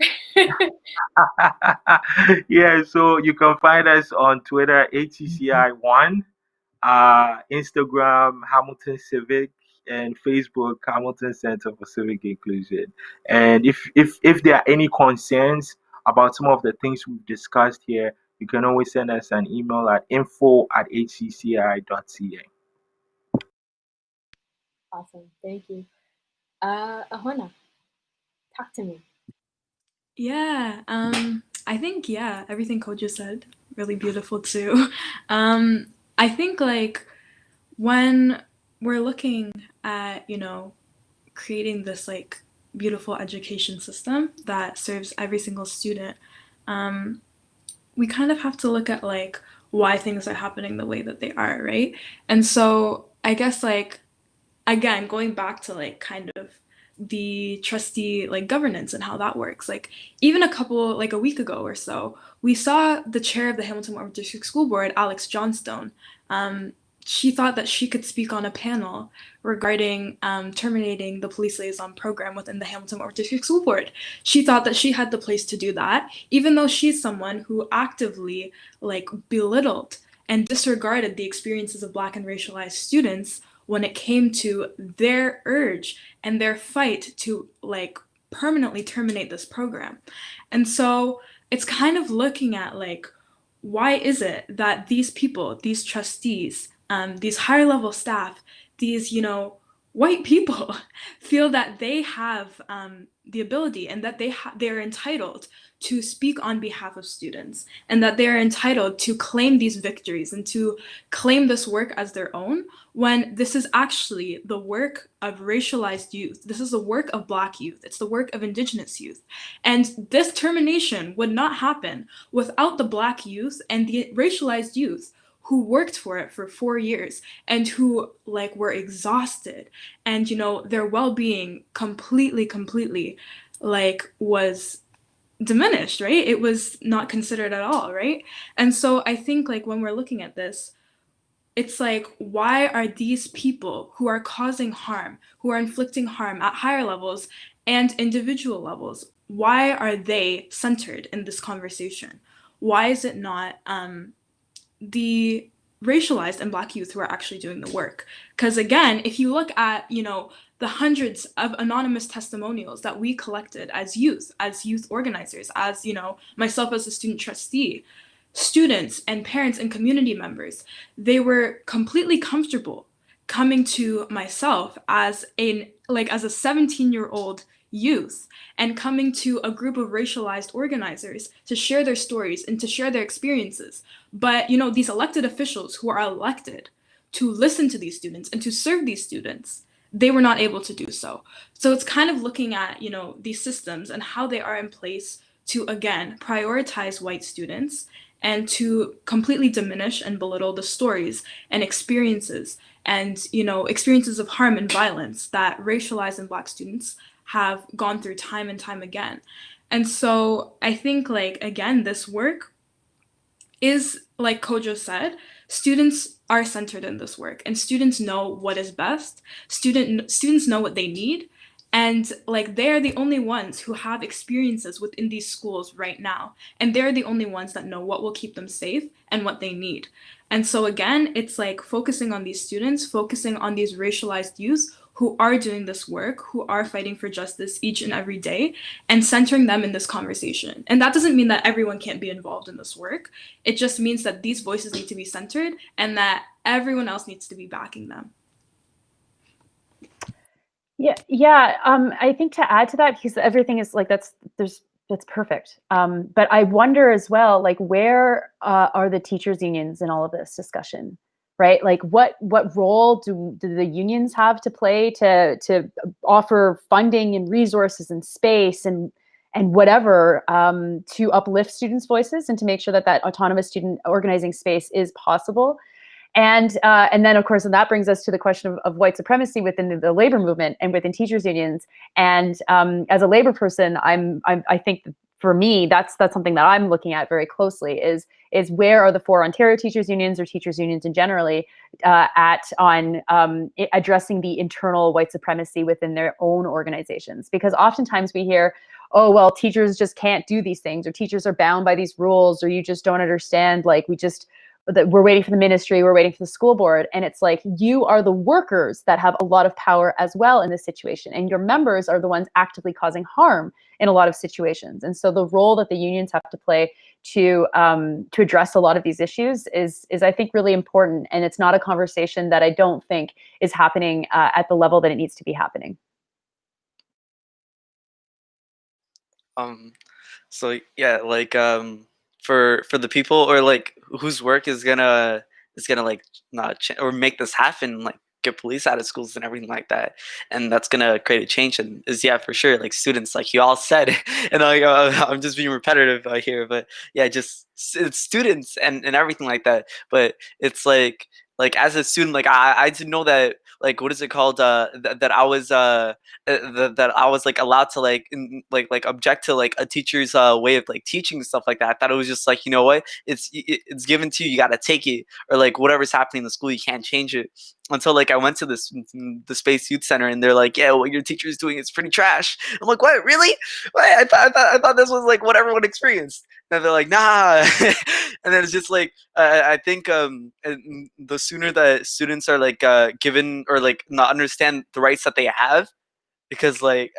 Yeah, so you can find us on Twitter, HCCI1, Instagram, Hamilton Civic, and Facebook, Hamilton Center for Civic Inclusion. And if there are any concerns about some of the things we've discussed here, you can always send us an email at info@hcci.ca. Awesome, thank you. Ahona, talk to me. Yeah, I think, everything Kojo said, really beautiful too. I think like when we're looking at, creating this like beautiful education system that serves every single student, we kind of have to look at like why things are happening the way that they are, right? And so I guess like, again, going back to like kind of the trustee like governance and how that works. Like even a week ago or so, we saw the chair of the Hamilton Wentworth District School Board, Alex Johnstone. She thought that she could speak on a panel regarding terminating the police liaison program within the Hamilton Wentworth District School Board. She thought that she had the place to do that, even though she's someone who actively like belittled and disregarded the experiences of Black and racialized students when it came to their urge and their fight to like permanently terminate this program. And so it's kind of looking at like, why is it that these people, these trustees, these higher level staff, these, white people feel that they have the ability and that they're entitled to speak on behalf of students, and that they're entitled to claim these victories and to claim this work as their own, when this is actually the work of racialized youth. This is the work of Black youth. It's the work of Indigenous youth. And this termination would not happen without the Black youth and the racialized youth who worked for it for 4 years and who like were exhausted, and their well-being completely like was diminished, right? It was not considered at all, right? And so I think like when we're looking at this, it's like, why are these people who are causing harm, who are inflicting harm at higher levels and individual levels, why are they centered in this conversation? Why is it not the racialized and Black youth who are actually doing the work? Because again, if you look at, the hundreds of anonymous testimonials that we collected as youth organizers, as, myself as a student trustee, students and parents and community members, they were completely comfortable coming to myself as an like as a 17-year-old youth and coming to a group of racialized organizers to share their stories and to share their experiences. But, you know, these elected officials who are elected to listen to these students and to serve these students, they were not able to do so. So it's kind of looking at, you know, these systems and how they are in place to, again, prioritize white students and to completely diminish and belittle the stories and experiences and, you know, experiences of harm and violence that racialized and Black students have gone through time and time again. And so I think, like, again, this work is, like Kojo said, students are centered in this work and students know what is best. Students know what they need. And like they're the only ones who have experiences within these schools right now. And they're the only ones that know what will keep them safe and what they need. And so again, it's like focusing on these students, focusing on these racialized youths who are doing this work, who are fighting for justice each and every day, and centering them in this conversation. And that doesn't mean that everyone can't be involved in this work. It just means that these voices need to be centered and that everyone else needs to be backing them. Yeah. I think to add to that, because everything is like that's perfect. But I wonder as well, like where are the teachers' unions in all of this discussion, right? Like what role do the unions have to play to offer funding and resources and space and whatever to uplift students' voices and to make sure that autonomous student organizing space is possible. And then, of course, and that brings us to the question of white supremacy within the labor movement and within teachers' unions. And as a labor person, I think that for me, that's something that I'm looking at very closely is where are the 4 Ontario teachers' unions or teachers' unions in generally on addressing the internal white supremacy within their own organizations? Because oftentimes we hear, oh, well, teachers just can't do these things, or teachers are bound by these rules, or you just don't understand, like that we're waiting for the ministry, we're waiting for the school board. And it's like, you are the workers that have a lot of power as well in this situation. And your members are the ones actively causing harm in a lot of situations. And so the role that the unions have to play to address a lot of these issues is I think really important. And it's not a conversation that I don't think is happening at the level that it needs to be happening. So yeah, like for the people or like whose work is gonna like not or make this happen, like get police out of schools and everything like that, and that's gonna create a change. And is for sure like students, like you all said, and I'm just being repetitive here, but yeah, just it's students and everything like that. But it's like as a student, like I didn't know that, like what is it called, that I was that I was like allowed to like object to like a teacher's way of like teaching and stuff like that. I thought it was just like, you know what, it's given to you, you gotta take it, or like whatever's happening in the school, you can't change it. Until like I went to the Space Youth Center and they're like, yeah, what your teacher is doing is pretty trash. I'm like, what, really? What? I thought this was like what everyone experienced. And they're like, nah. And then it's just like I think the sooner that students are like given or like not understand the rights that they have, because like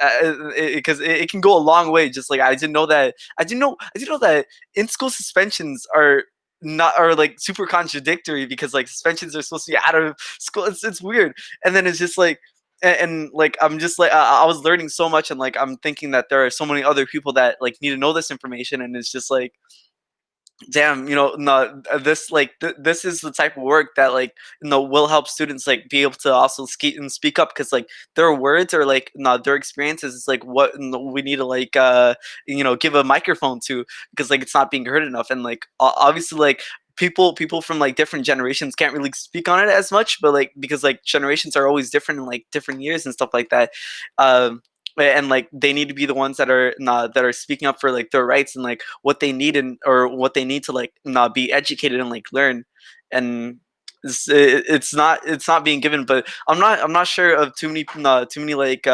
because it can go a long way. Just like I didn't know that in school suspensions are like super contradictory, because like suspensions are supposed to be out of school. It's weird. And then it's just like and like I'm just like I was learning so much, and like I'm thinking that there are so many other people that like need to know this information, and it's just like, damn, no, this like this is the type of work that like will help students like be able to also speak up, because like their words or like their experiences is like what we need to like give a microphone to, because like it's not being heard enough. And like obviously like people from like different generations can't really speak on it as much, but like because like generations are always different in like different years and stuff like that. And like they need to be the ones that are speaking up for like their rights and like what they need or what they need to like be educated and like learn. And it's not being given. But I'm not sure of too many like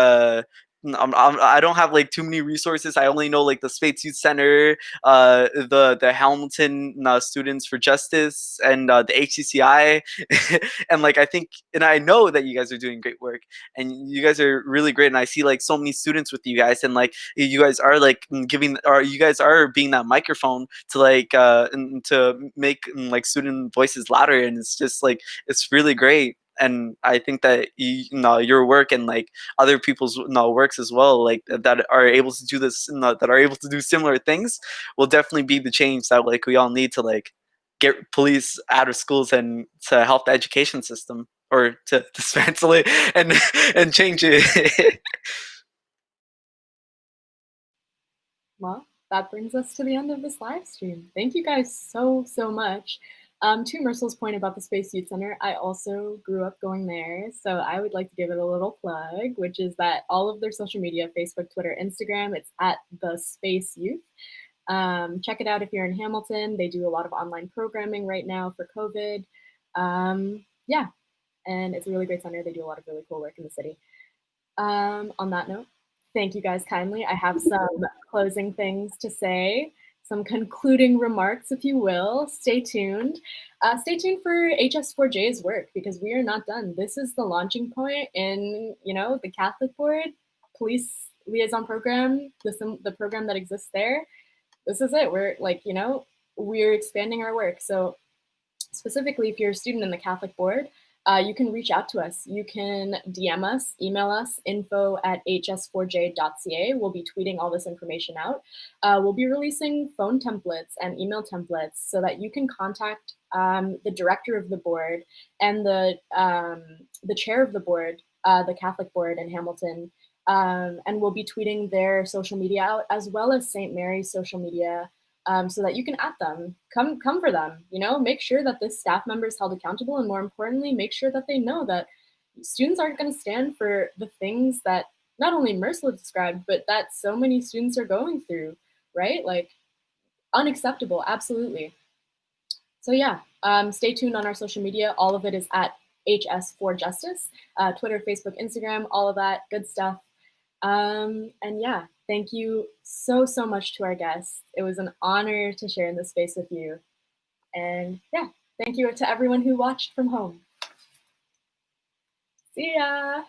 I don't have like too many resources. I only know like the Space Youth Center, the Hamilton Students for Justice, and the HCCI, and like I think, and I know that you guys are doing great work, and you guys are really great, and I see like so many students with you guys, and like you guys are like you guys are being that microphone to like and to make like student voices louder, and it's just like it's really great. and I think that your work and like other people's works as well, like that are able to do this, that are able to do similar things, will definitely be the change that like we all need to like get police out of schools and to help the education system, or to dismantle it and change it. Well, that brings us to the end of this live stream. Thank you guys so much. To Mursal's point about the Space Youth Center, I also grew up going there, so I would like to give it a little plug, which is that all of their social media, Facebook, Twitter, Instagram, it's at the Space Youth. Check it out if you're in Hamilton. They do a lot of online programming right now for COVID. Yeah, and it's a really great center. They do a lot of really cool work in the city. On that note, thank you guys kindly. I have some closing things to say, some concluding remarks, if you will. Stay tuned. Stay tuned for HS4J's work, because we are not done. This is the launching point in, the Catholic Board Police Liaison Program, the program that exists there. This is it. We're we're expanding our work. So specifically, if you're a student in the Catholic Board, you can reach out to us. You can DM us, email us, info@hs4j.ca. We'll be tweeting all this information out. We'll be releasing phone templates and email templates so that you can contact the director of the board and the chair of the board, the Catholic Board in Hamilton. And we'll be tweeting their social media out, as well as St. Mary's social media, so that you can at them, come for them, make sure that this staff member is held accountable, and more importantly, make sure that they know that students aren't going to stand for the things that not only Mursal described, but that so many students are going through, right? Like, unacceptable, absolutely. So yeah, stay tuned on our social media. All of it is at HS4Justice, Twitter, Facebook, Instagram, all of that good stuff. And yeah, thank you so much to our guests. It was an honor to share in this space with you. And yeah, thank you to everyone who watched from home. See ya.